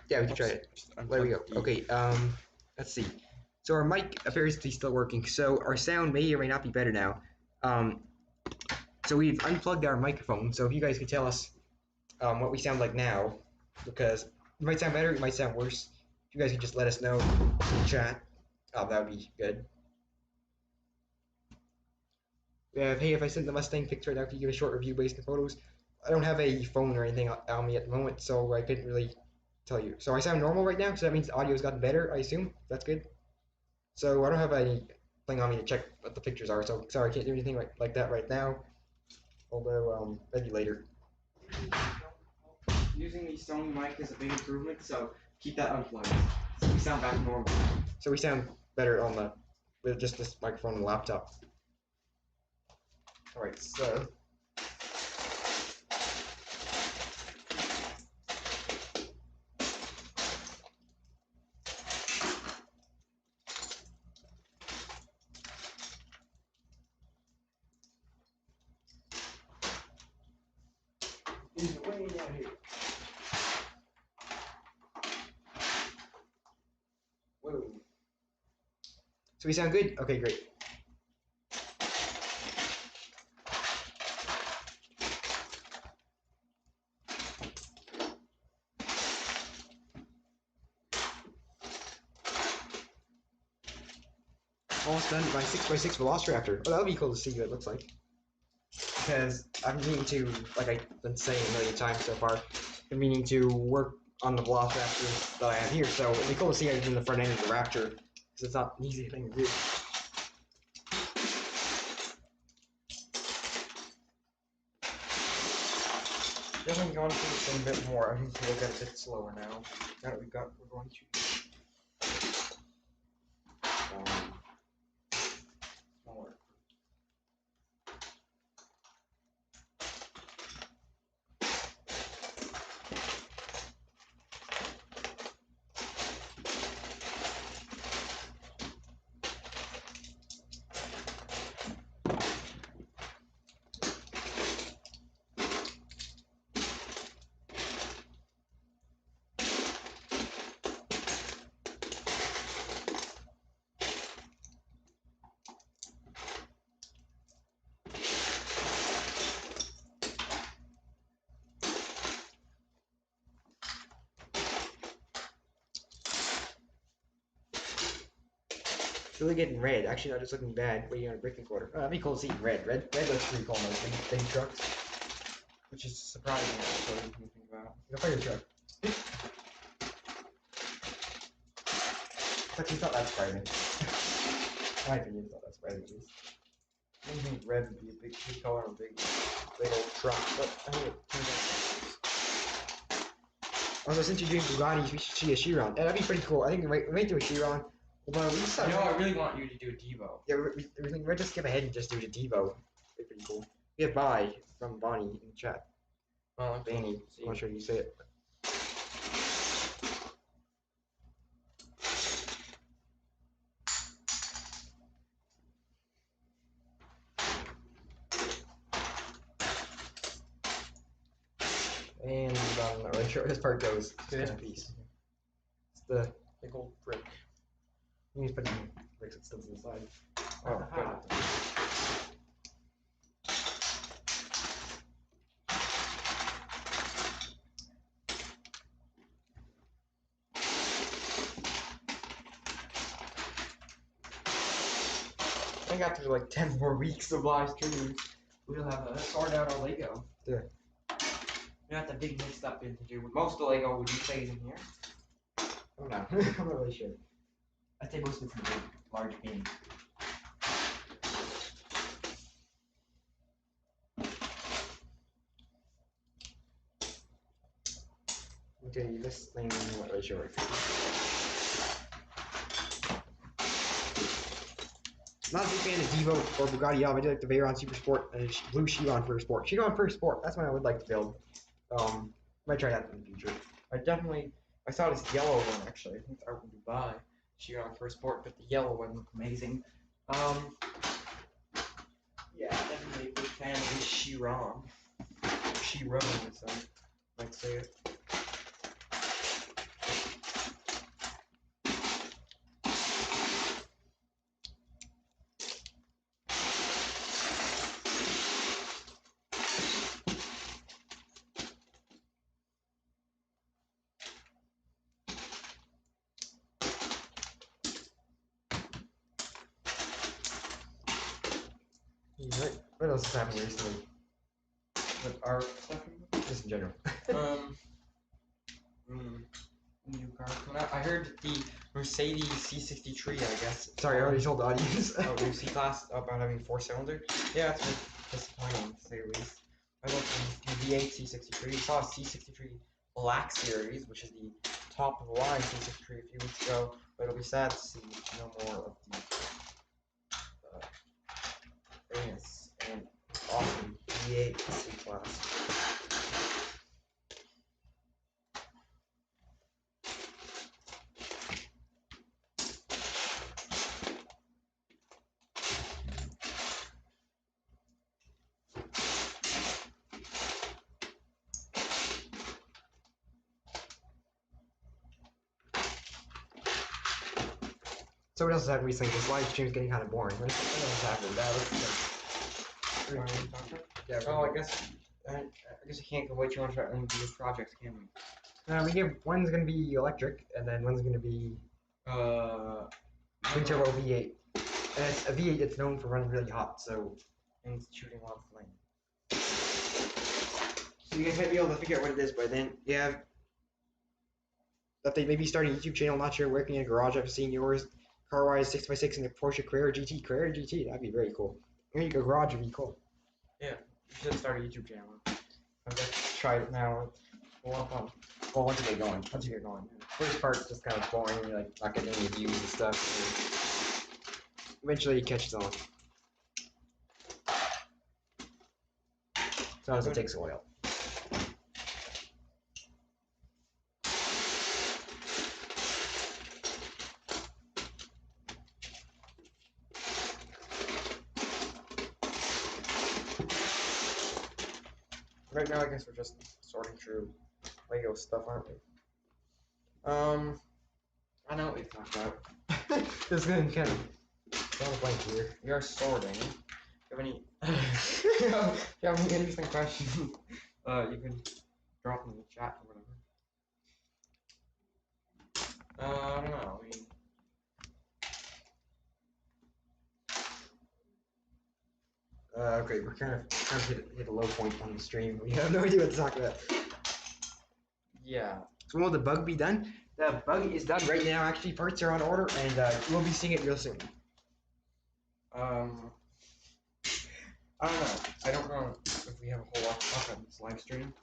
Yeah, we can try it. There we go. Okay, let's see. So our mic appears to be still working, so our sound may or may not be better now. So we've unplugged our microphone, so if you guys could tell us what we sound like now, because it might sound better, it might sound worse. If you guys could just let us know in the chat, that would be good. We have, hey, if I send the Mustang picture right now, can you give a short review based on photos? I don't have a phone or anything on me at the moment, so I couldn't really tell you. So I sound normal right now, so that means the audio's gotten better, I assume. That's good. So I don't have anything on me to check what the pictures are, so sorry, I can't do anything like that right now. Although, maybe later. Using the Sony mic is a big improvement, so keep that unplugged. So we sound back normal. So we sound better on with just this microphone and laptop. Alright, so... He's way down here. Whoa. So we sound good? Okay, great. Almost done by 6x6 Velociraptor. Oh, that would be cool to see what it looks like. Because I'm meaning to, like I've been saying a million times so far, I'm meaning to work on the Velociraptor that I have here. So it'd be cool to see how it's in the front end of the Raptor because it's not an easy thing to do. Definitely gone through this a bit more. I think we'll get a bit slower now. Now that we're going to. Smaller. It's really getting red. Actually, not just looking bad. Waiting on a brick and quarter. Oh, that'd be cool to see red. Red looks pretty cool on those big trucks. Which is surprising, actually, when you think about it. Like a fire truck. It's actually not that surprising. In my opinion, it's not that surprising. At least. I don't think red would be a big color on a big old truck, but I think it turns out. Also, since you're doing Bugattis, we should see a Chiron. Yeah, that'd be pretty cool. I think we might do a Chiron. Well, we just You know, I really want you to do a Devo. Yeah, we're just skip ahead and just do the Devo. It'd be pretty cool. We have bye from Bonnie in the chat. Oh, Banny, I'm not sure you say it. And I'm not really sure where this part goes. It's This kind of piece. It's the Big old brick. you need to put it in bricks that sticks inside. Oh, Aha. good. I think after like 10 more weeks of live streams, we'll have sort out our Lego. Yeah. We got the big mixed up in to do. Most of the Lego would you say is in here? Oh no, I'm not really sure. I'd say most of it's in the big, large bin. Okay, this thing I'm not really sure. Not a big fan of Devo or Bugatti. I do like the Veyron Super Sport and blue Chiron for Sport. Chiron for Sport. That's one I would like to build. Might try that in the future. I saw this yellow one actually. I think it's out in Dubai. Chiron for Sport, but the yellow one looked amazing. Yeah, definitely a big fan of this Chiron. Chiron, as I might say it. What else has happened recently? With art stuff. Just in general. New car coming out. I heard that the Mercedes C63, I guess. Sorry, I already told the audience. New C-Class about having 4-cylinder. Yeah, it's a bit disappointing to say the least. I looked at the V8 C63. We saw a C63 Black Series, which is the top of the line C63 a few weeks ago, but it'll be sad to see no more of the famous and awesome V8 C-Class. So what else has happened recently? This live stream's getting kind of boring. What else has happened? Yeah, Oh, I guess I can't go way too much about any of these projects, can we? we give one's gonna be electric, and then one's gonna be twin turbo V8. And it's a V8 that's known for running really hot, so And it's shooting a lot of flame. you guys might be able to figure out what it is by then. Yeah. That they may be starting a YouTube channel, not sure, working in a garage. I've seen yours. car-wise 6x6 in a Porsche Carrera GT. That'd be very cool. Maybe a garage would be cool. You should start a YouTube channel. I've just tried it now. A lot of fun. Well, once you get going. First part's just kind of boring. You're like not getting any views and stuff. And eventually it catches on. Sometimes it takes a while. Right now, I guess we're just sorting through Lego stuff, aren't we? I know what we talked about. This is going kind of down the blank here. We are sorting. Do you have any? If you have any interesting questions, you can drop them in the chat or whatever. I don't know. I mean, Okay, we're kind of hit a low point on the stream. We have no idea what to talk about. yeah. So will the bug be done? The bug is done right now. Actually, parts are on order, and we'll be seeing it real soon. I don't know. I don't know if we have a whole lot to talk about in this live stream.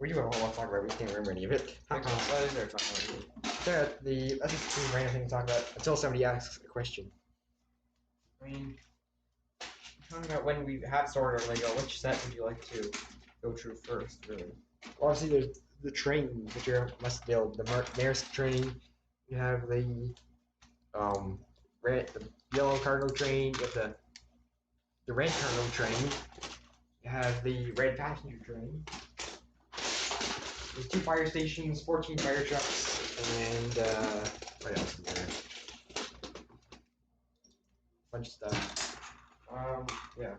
We do have a whole lot to talk about. We can't remember any of it. What is there to talk about? That's just a random thing to talk about until somebody asks a question. I mean, talking about when we have sorted our Lego, which set would you like to go through first, really? Obviously, there's the train that you must build. The Maersk train. You have the the yellow cargo train. You have the red cargo train. You have the red passenger train. There's 2 fire stations, 14 fire trucks, and what else is there? Bunch of stuff. Yeah.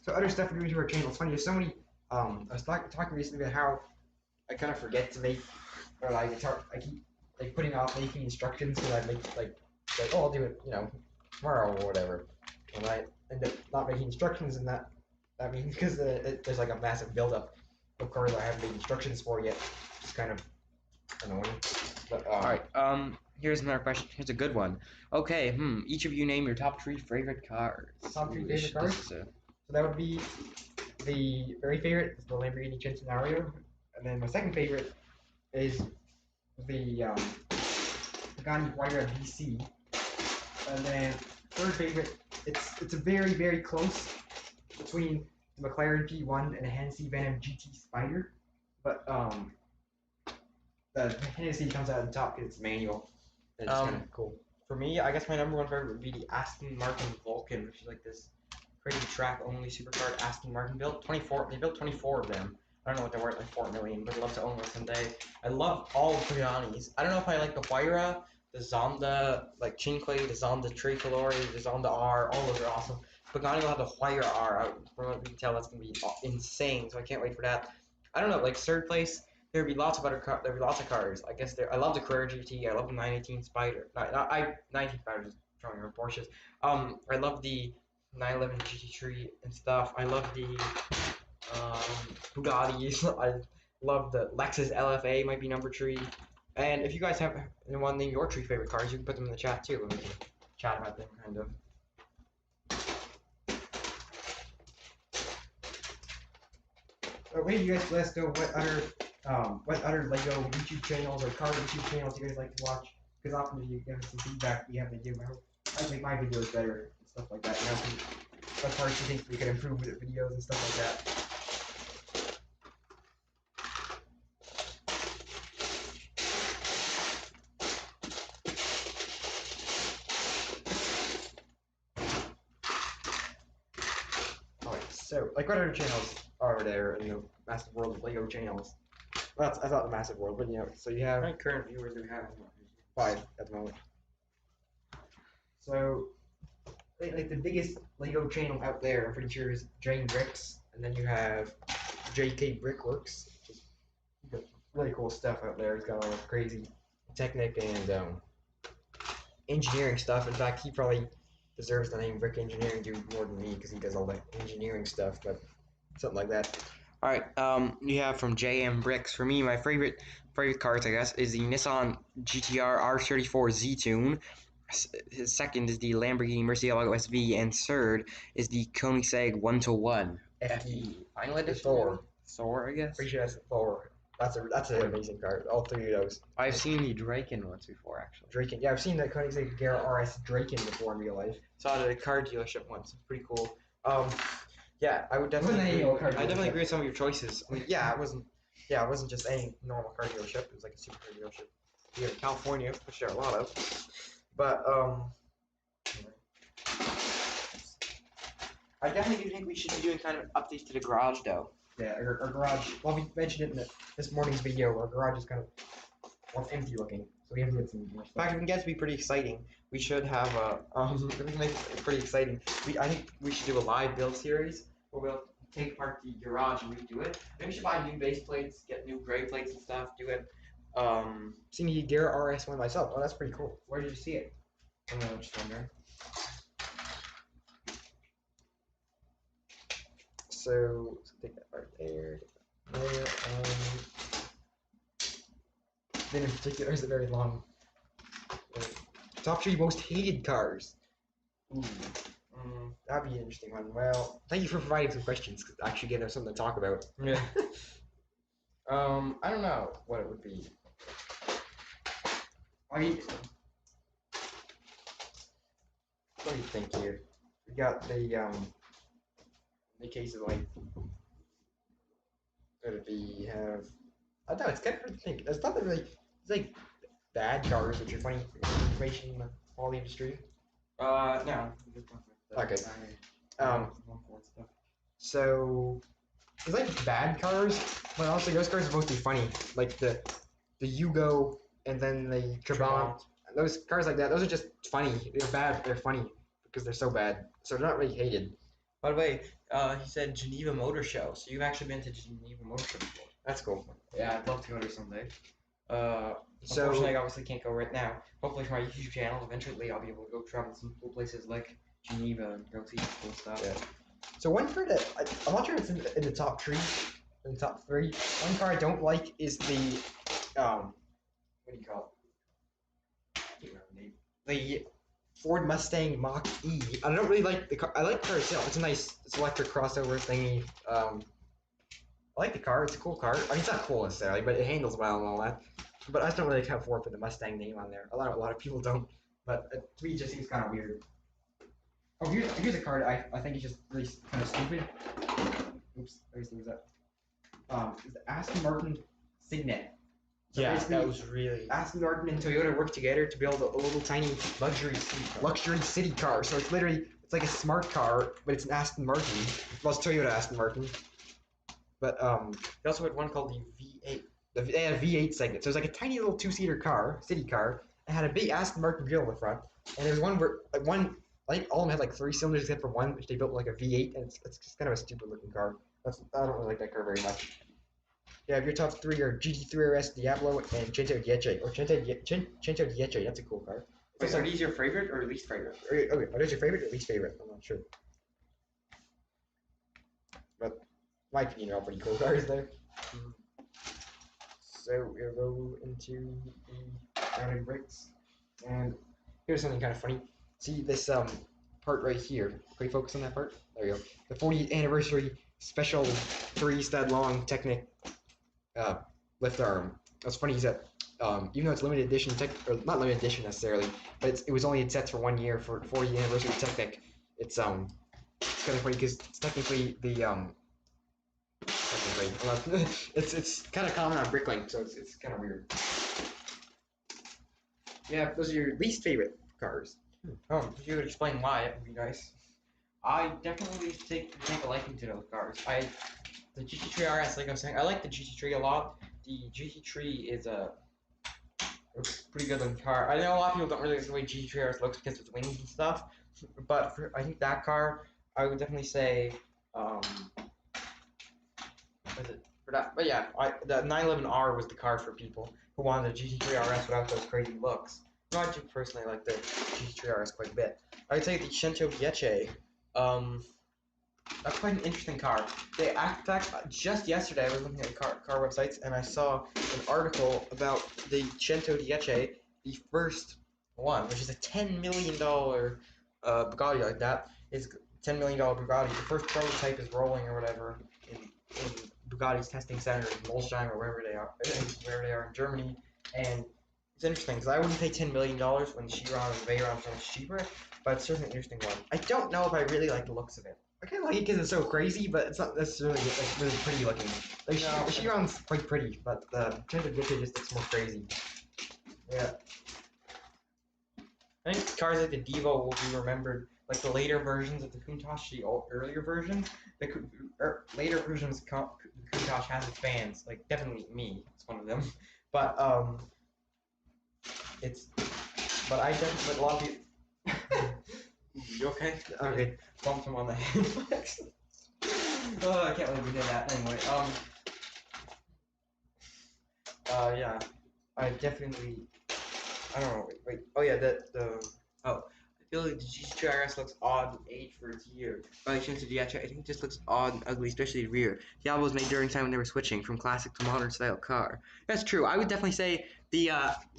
So other stuff we're doing to our channel. It's funny. There's so many. I was talking recently about how I kind of forget to make, or like it's hard. I keep like putting off making instructions because I make like oh I'll do it tomorrow or whatever, and I end up not making instructions, and that means because there's like a massive buildup of cars I haven't made instructions for yet. It's kind of annoying. But Alright, here's another question. Here's a good one. Okay, each of you name your top 3 favorite cars. Top 3 favorite cars? So that would be the very favorite is the Lamborghini Centenario, and then my second favorite is the Pagani Huayra BC, and then third favorite it's a very very close between the McLaren P1 and a Hennessy Venom GT Spider, but the Hennessy comes out on top because it's manual. And it's kind of cool. For me, I guess my number 1 favorite would be the Aston Martin Vulcan, which is like this crazy track only supercar Aston Martin built. They built 24 of them. I don't know what they're worth, like 4 million, but I'd love to own one someday. I love all the Paganis. I don't know if I like the Huayra, the Zonda, like Cinque, the Zonda Tricolore, the Zonda R. All those are awesome. Pagani will have the Huayra R. From what we can tell, that's gonna be insane. So I can't wait for that. I don't know, like third place. There'd be lots of cars. I guess I love the Carrera GT. I love the 918 Spider. 918 Spider is throwing around Porsches. I love the 911 GT3 and stuff. I love the Bugattis. I love the Lexus LFA. Might be number 3. And if you guys have want to name your 3 favorite cars, you can put them in the chat too, and we can chat about them kind of. Maybe you guys let us know what other Lego YouTube channels or car YouTube channels you guys like to watch. Because often if you give us some feedback, we have to give out. I make my videos better and stuff like that. What parts you think we could improve with the videos and stuff like that. Alright, so like what other channels are there in the massive world of Lego channels? Well, that's not the massive world, but so you have. How many current viewers do we have? 5 at the moment. So, like the biggest Lego channel out there, I'm pretty sure is Jane Bricks, and then you have JK Brickworks, which is really cool stuff out there. He's got all this crazy technic and engineering stuff. In fact, he probably deserves the name Brick Engineering Dude more than me because he does all the engineering stuff, but something like that. Alright, you have from JM Bricks. For me, my favorite favorite cars, I guess, is the Nissan GTR R34 Z-Tune. Second is the Lamborghini Murcielago SV, and third is the Koenigsegg 1-1 FE. Final edition. Thor, I guess. Pretty sure that's the Thor. That's an amazing car. All three of those. I've seen the Draken ones before, actually. Draken. Yeah, I've seen the Koenigsegg Garrett RS Draken before in real life. Saw it at a car dealership once. Pretty cool. Yeah, I would Wasn't definitely. any old car I definitely dealership. agree with some of your choices. I mean, yeah, it wasn't. Yeah, it wasn't just any normal car dealership. It was like a super car dealership here in California, which there are a lot of. But I definitely do think we should be doing kind of updates to the garage, though. yeah, our garage. Well, we mentioned it in this morning's video. Our garage is kind of empty looking, so we have to get some more In fact, stuff. if it gets to be pretty exciting, we should have we can make it pretty exciting. I think we should do a live build series where we'll take apart the garage and redo it. Maybe we should buy new base plates, get new grade plates and stuff, do it. Seen the Garrett RS one myself. Oh, that's pretty cool. Where did you see it? I'm just wondering. So let's take that part there. Then in particular is a very long. Top 3 most hated cars. Ooh. That'd be an interesting one. Well, thank you for providing some questions, because actually giving us something to talk about. Yeah. I don't know what it would be. I mean, what do you think here? We got the case of like, what would it be? Have I don't know. It's kind of hard to think. There's nothing really. It's like bad cars, which are funny information in the all industry. No. Okay. So it's like bad cars, but also those cars are supposed to be funny, like the Yugo and then the Trabant. Those cars like that, those are just funny. They're bad. They're funny because they're so bad. So they're not really hated. By the way, he said Geneva Motor Show. So you've actually been to Geneva Motor Show before? That's cool. Yeah, I'd love to go there someday. So Unfortunately, I obviously can't go right now. Hopefully, for my YouTube channel, eventually I'll be able to go travel to some cool places like Geneva and go see some cool stuff. yeah. So one car that I'm not sure it's in the top three, in the top 3. One car I don't like is the what do you call it? I can't remember the name. The Ford Mustang Mach E. I don't really like the car. I like the car itself. It's a nice, electric crossover thingy. I like the car. It's a cool car. I mean, it's not cool necessarily, but it handles well and all that. But I just don't really care for the Mustang name on there. A lot of people don't. But to me, it just seems kind of weird. Oh, here's a card I think is just really kind of stupid. Oops, I just lose that. Is the Aston Martin Signet. So Yeah, basically, that was really. Aston Martin and Toyota work together to build a little tiny luxury city car. So it's like a smart car, but it's an Aston Martin. Well, it's Toyota Aston Martin. But They also had one called the V8. they had a V8 segment. So it was like a tiny little 2-seater car, city car. It had a big Aston Martin grill in the front, and there was one where I think all of them had like 3 cylinders except for one, which they built like a V8, and it's just kind of a stupid looking car. I don't really like that car very much. Yeah, your top 3 are GT3 RS Diablo and Cento Dieci. Or Cento Dieci, that's a cool car. Wait, so are these your favorite or least favorite? Okay, are those your favorite or least favorite? I'm not sure. But in my opinion, they're all pretty cool cars there. So we'll go into the rounded bricks. And here's something kind of funny. See this part right here. Can we focus on that part? There we go. The 40th anniversary special 3-stud long Technic lift arm. What's funny is that even though it's limited edition, or not limited edition necessarily, but it was only in sets for 1 year for 40th anniversary Technic. It's kind of funny because it's technically the it's kind of common on Bricklink, so it's kind of weird. Yeah, those are your least favorite cars. Oh, if you would explain why, it would be nice. I definitely take a liking to those cars. The GT3 RS, like I was saying, I like the GT3 a lot. The GT3 is a pretty good looking car. I know a lot of people don't really like the way GT3 RS looks because of its wings and stuff, but I think that car, I would definitely say, for that? But yeah, the 911R was the car for people who wanted a GT3 RS without those crazy looks. No, I do personally like the GT3 RS quite a bit. I would say the Cento Dieci. quite an interesting car. In fact, just yesterday I was looking at car websites and I saw an article about the 110, the first one, which is a $10 million Bugatti like that. Is $10 million Bugatti. The first prototype is rolling or whatever in Bugatti's testing center in Molsheim or wherever they are in Germany. And it's interesting because I wouldn't pay $10 million when the Chiron and Veyron are so much cheaper, but it's certainly an interesting one. I don't know if I really like the looks of it. I kind of like it because it's so crazy, but it's not necessarily like really pretty looking. Like the Chiron's quite pretty, but the Centenario just looks more crazy. Yeah. I think cars like the Devo will be remembered, like the later versions of the Countach, the earlier versions. The later versions, the Countach has its fans, like definitely me, it's one of them. But but I definitely, but a lot of people. You okay? Okay. Bumped him on the head. Oh, I can't believe we did that. Anyway, yeah, I definitely. I don't know. Wait. Oh yeah, I feel like the GT2 RS looks odd and aged for its year. By chance of the I think it just looks odd and ugly, especially the rear. Diablo was made during time when they were switching from classic to modern style car. That's true. I would definitely say the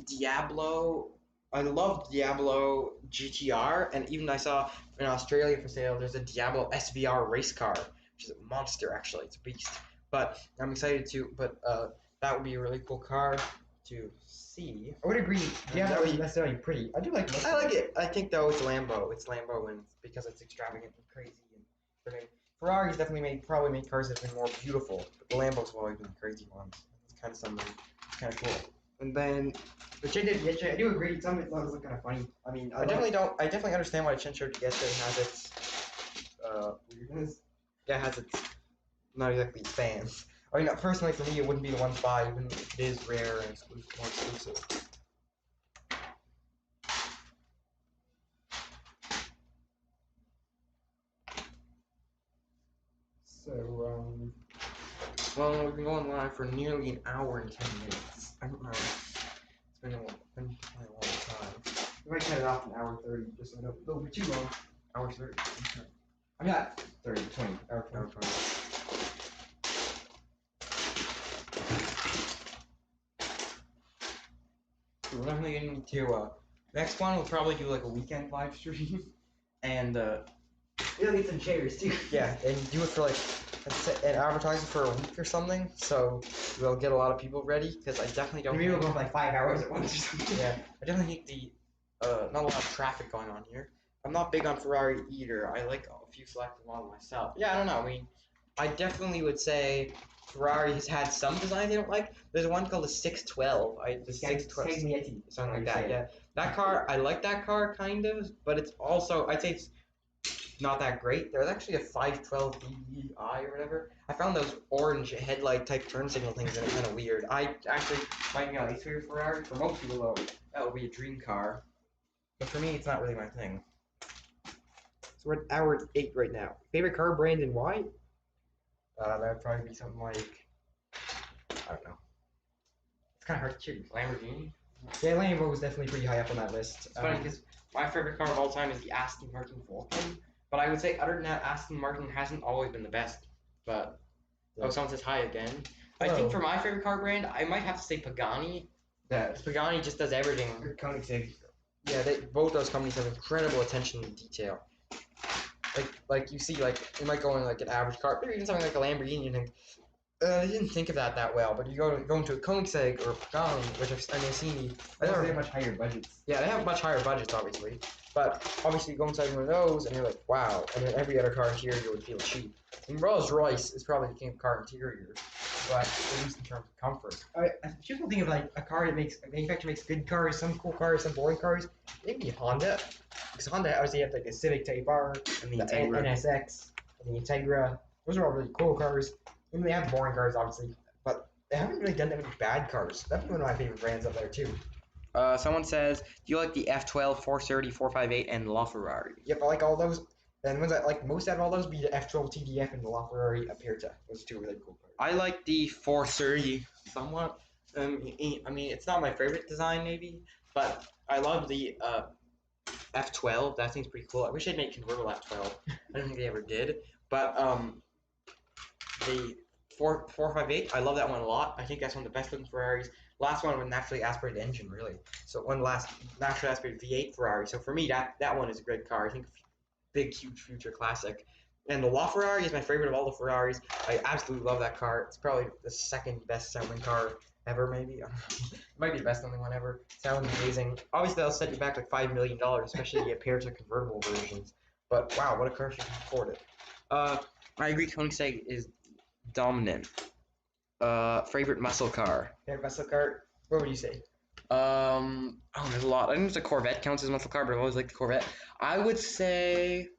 Diablo. I love Diablo GTR, and even I saw in Australia for sale. There's a Diablo SVR race car, which is a monster. Actually, it's a beast. But I'm excited to. But that would be a really cool car to see. I would agree. Diablo isn't necessarily pretty. I do like most I like it. I think though it's Lambo. It's Lambo, and because it's extravagant and crazy and Ferrari's definitely probably made cars that have been more beautiful, but the Lambos have always been the crazy ones. It's kind of something kind of cool. And then the Centenario, I do agree. Some of it looks kind of funny. I mean, I definitely understand why Centenario has its weirdness. Yeah, it has its not exactly fans. I mean, personally for me, it wouldn't be the one to buy, even if it is rare and more exclusive. So, well, we've been going live for nearly an hour and 10 minutes. I don't know. It's been a long time. We might cut it off an hour 30, just so it don't be too long. Hour 30. I'm not 30, 20. Hour 20. We're definitely getting to next one. We'll probably do like a weekend live stream, and we'll get some chairs too. Yeah, and do it for like and advertise it for a week or something. So we'll get a lot of people ready because I definitely don't. Maybe we'll go for like 5 hours at once or something. Yeah, I definitely think the not a lot of traffic going on here. I'm not big on Ferrari either. I like a few selected models myself. Yeah, I don't know. I mean, I definitely would say Ferrari has had some designs I don't like. There's one called the 612. The 612, something like that. Yeah, that car. I like that car kind of, but it's also I'd say it's not that great. There's actually a 512 DEI or whatever. I found those orange headlight type turn signal things that are kind of weird. I actually might be a least favorite Ferrari. For most people though, that would be a dream car. But for me, it's not really my thing. So we're at hour 8 right now. Favorite car brand and why? That'd probably be something like, I don't know. It's kind of hard to choose. Lamborghini? Yeah, Lambo was definitely pretty high up on that list. It's funny because my favorite car of all time is the Aston Martin Vulcan. But I would say other than that, Aston Martin hasn't always been the best. But, oh, someone says hi again. Hello. I think for my favorite car brand, I might have to say Pagani. Yeah, Pagani just does everything. Koenigsegg. Yeah, both those companies have incredible attention to detail. Like you see, like you might go in like an average car, or even something like a Lamborghini, and think, they didn't think of that well. But you go into a Koenigsegg or a Pagani, which I've seen. They have much higher budgets. Yeah, they have much higher budgets, obviously. But obviously, you go inside one of those, and you're like, wow. And then every other car interior would feel cheap. And Rolls Royce is probably the king of car interiors, but at least in terms of comfort. People think of like a car that a manufacturer makes good cars, some cool cars, some boring cars. Maybe Honda, because Honda obviously have like a Civic Type R, and the NSX, and the Integra. Those are all really cool cars. And they have boring cars, obviously, but they haven't really done that many bad cars. That'd be one of my favorite brands up there too. Someone says, do you like the F12, 430, 458, and LaFerrari? Yep, I like all those. And the ones I like most out of all those be the F12 TDF and the LaFerrari Aperta. Those two are really cool cars. I like the 430 somewhat. I mean, it's not my favorite design maybe, but I love the F12. That thing's pretty cool. I wish they'd make convertible F12. I don't think they ever did. But the 458, I love that one a lot. I think that's one of the best looking Ferraris. Last one with naturally aspirated engine, really. So one last naturally aspirated V8 Ferrari. So for me, that one is a great car. I think big, huge future classic. And the LaFerrari is my favorite of all the Ferraris. I absolutely love that car. It's probably the second best sounding car ever, maybe. It might be the best sounding one ever. Sounds amazing. Obviously, they'll set you back like $5 million, especially if you pair to convertible versions. But wow, what a car if you can afford it. I agree, Koenigsegg is dominant. Favorite muscle car. Favorite muscle car? What would you say? Oh, there's a lot. I think the Corvette counts as a muscle car, but I've always liked the Corvette. I would say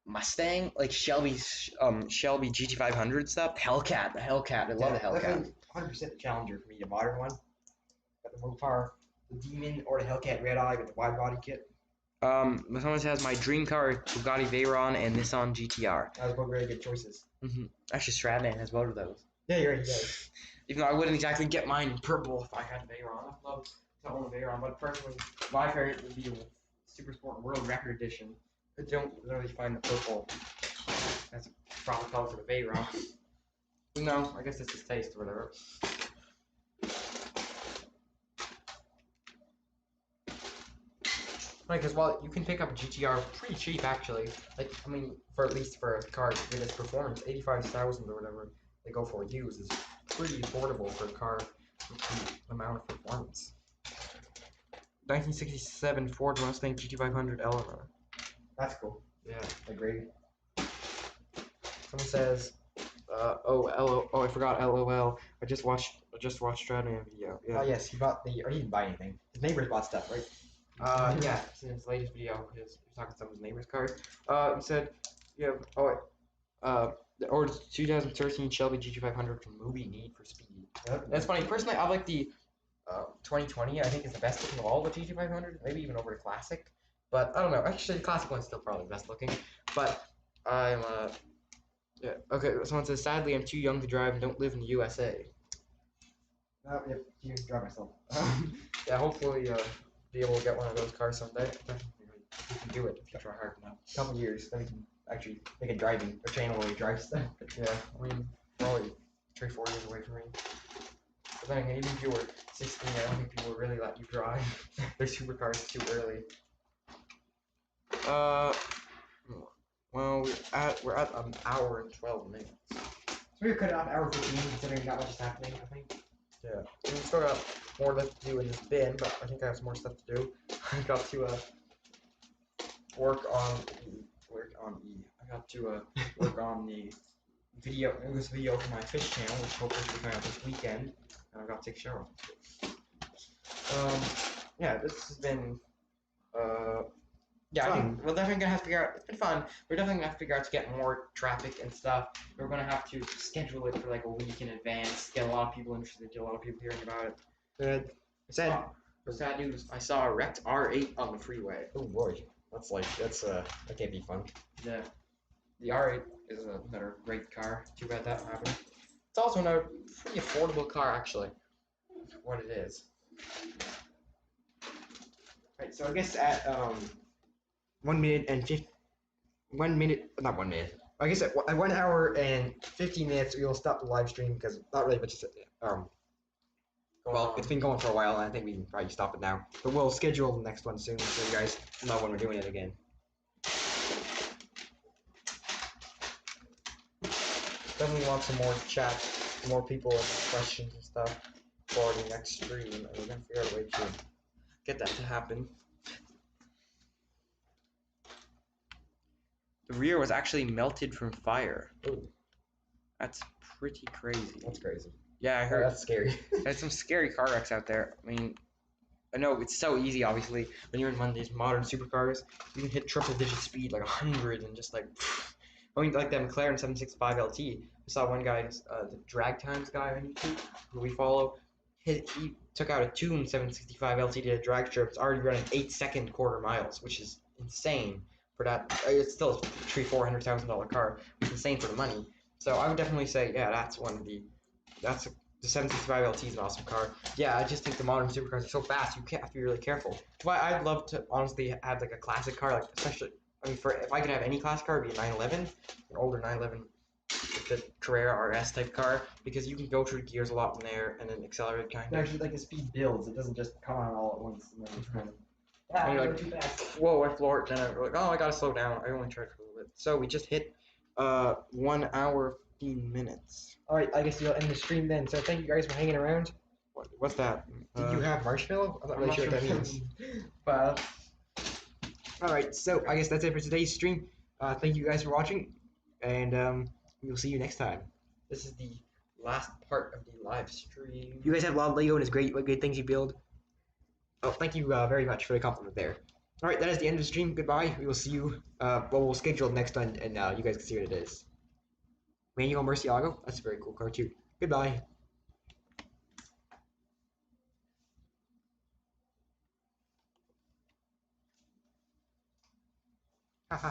Mustang, like Shelby GT500 stuff. Hellcat, the Hellcat. I love the Hellcat. 100% the Challenger for me, the modern one. Got the Mopar, the Demon, or the Hellcat Red Eye with the wide body kit. Someone says my dream car, Bugatti Veyron and Nissan GTR. That was both very good choices. Actually, Stradman has both of those. Yeah, you're right, he does. Even though I wouldn't exactly get mine in purple if I had Veyron. I'd love to own a Veyron, but personally, my favorite would be the Super Sport World Record Edition. I don't really find the purple as a proper color for the Veyron. No, I guess it's just taste or whatever. Because while you can pick up a GTR pretty cheap actually, like I mean, for at least for a car with its performance, 85,000 or whatever they go for used is pretty affordable for a car with the amount of performance. 1967 Ford Mustang GT500 Eleanor. That's cool. Yeah, agreed. Someone says, I forgot LOL. I just watched Stradman video. Yeah. Oh yes, he bought the, or he didn't buy anything. His neighbors bought stuff, right? Yeah, in his latest video, he was talking to some of his neighbor's cars. He said, yeah, or 2013 Shelby GT500 from movie Need for Speed. Yep. That's funny. Personally, I like the 2020. I think is the best looking of all the GT500, maybe even over the Classic. But I don't know. Actually, the Classic one's still probably the best looking. But I'm yeah. Okay. Someone says, sadly, I'm too young to drive and don't live in the USA. Oh, yep, you can drive myself. Yeah, hopefully, be able to get one of those cars someday. We can do it if you try hard enough. A couple years, then we can actually make a driving a channel where we drive stuff. Yeah, I mean, probably 3-4 years away from me. But then again, even if you were 16, I don't think people would really let you drive their supercars too early. Well, we're at an hour and 12 minutes. So we cut it off hour 15, considering not much is happening, I think. Yeah, we still got more left to do in this bin, but I think I have some more stuff to do. I got to work on the video. This video for my fish channel, which hopefully will be coming out this weekend. And I got to take a shower. Yeah, this has been yeah, fun. I think we're definitely gonna have to figure out. It's been fun. We're definitely gonna have to figure out to get more traffic and stuff. We're gonna have to schedule it for like a week in advance. Get a lot of people interested. Get a lot of people hearing about it. Good. Sad news. I saw a wrecked R8 on the freeway. Oh boy, that can't be fun. Yeah, the R8 is another great car. Too bad that happened. It's also another pretty affordable car actually. What it is. Right. So I guess at 1 minute and 1 minute, not 1 minute. I guess at 1 hour and 15 minutes we will stop the live stream because not really much. Well, it's been going for a while, and I think we can probably stop it now. But we'll schedule the next one soon, so you guys know when we're doing it again. Definitely want some more chat, more people and questions and stuff for the next stream, and we're gonna figure out a way to get that to happen. The rear was actually melted from fire. Ooh. That's pretty crazy. That's crazy. Yeah, I heard. That's scary. There's some scary car wrecks out there. I mean, I know it's so easy, obviously, when you're in one of these modern supercars. You can hit triple-digit speed, like 100, and just like, I mean, like that McLaren 765 LT. I saw one guy, the Drag Times guy on YouTube, who we follow. He took out a tuned 765 LT to a drag strip. It's already running 8-second quarter miles, which is insane for that. It's still a $300,000-$400,000 car. It's insane for the money. So I would definitely say, yeah, that's one of the. The 765 LT is an awesome car. Yeah, I just think the modern supercars are so fast, you have to be really careful. That's why I'd love to honestly have like a classic car, like especially I mean, if I could have any class car, it'd be a 911, an older 911, with the Carrera RS type car, because you can go through the gears a lot in there and then accelerate kind of. Actually, like the speed builds. It doesn't just come on all at once. And then it's kind of, And you're go like, too fast. whoa, I floored. Then I'm like, oh, I gotta slow down. I only tried for a little bit. So we just hit 1 hour 15 minutes. All right, I guess you'll end the stream then. So thank you guys for hanging around. What's that? Did you have marshmallow? I'm not I'm really not sure what that sure. means. But all right, so I guess that's it for today's stream. Thank you guys for watching, and we'll see you next time. This is the last part of the live stream. You guys have a lot of Lego and it's great. What great things you build. Oh, thank you very much for the compliment there. All right, that is the end of the stream. Goodbye. We will see you. Well, we'll schedule next time, and you guys can see what it is. Manuel Murcielago. That's a very cool car too. Goodbye. Ha ha ha.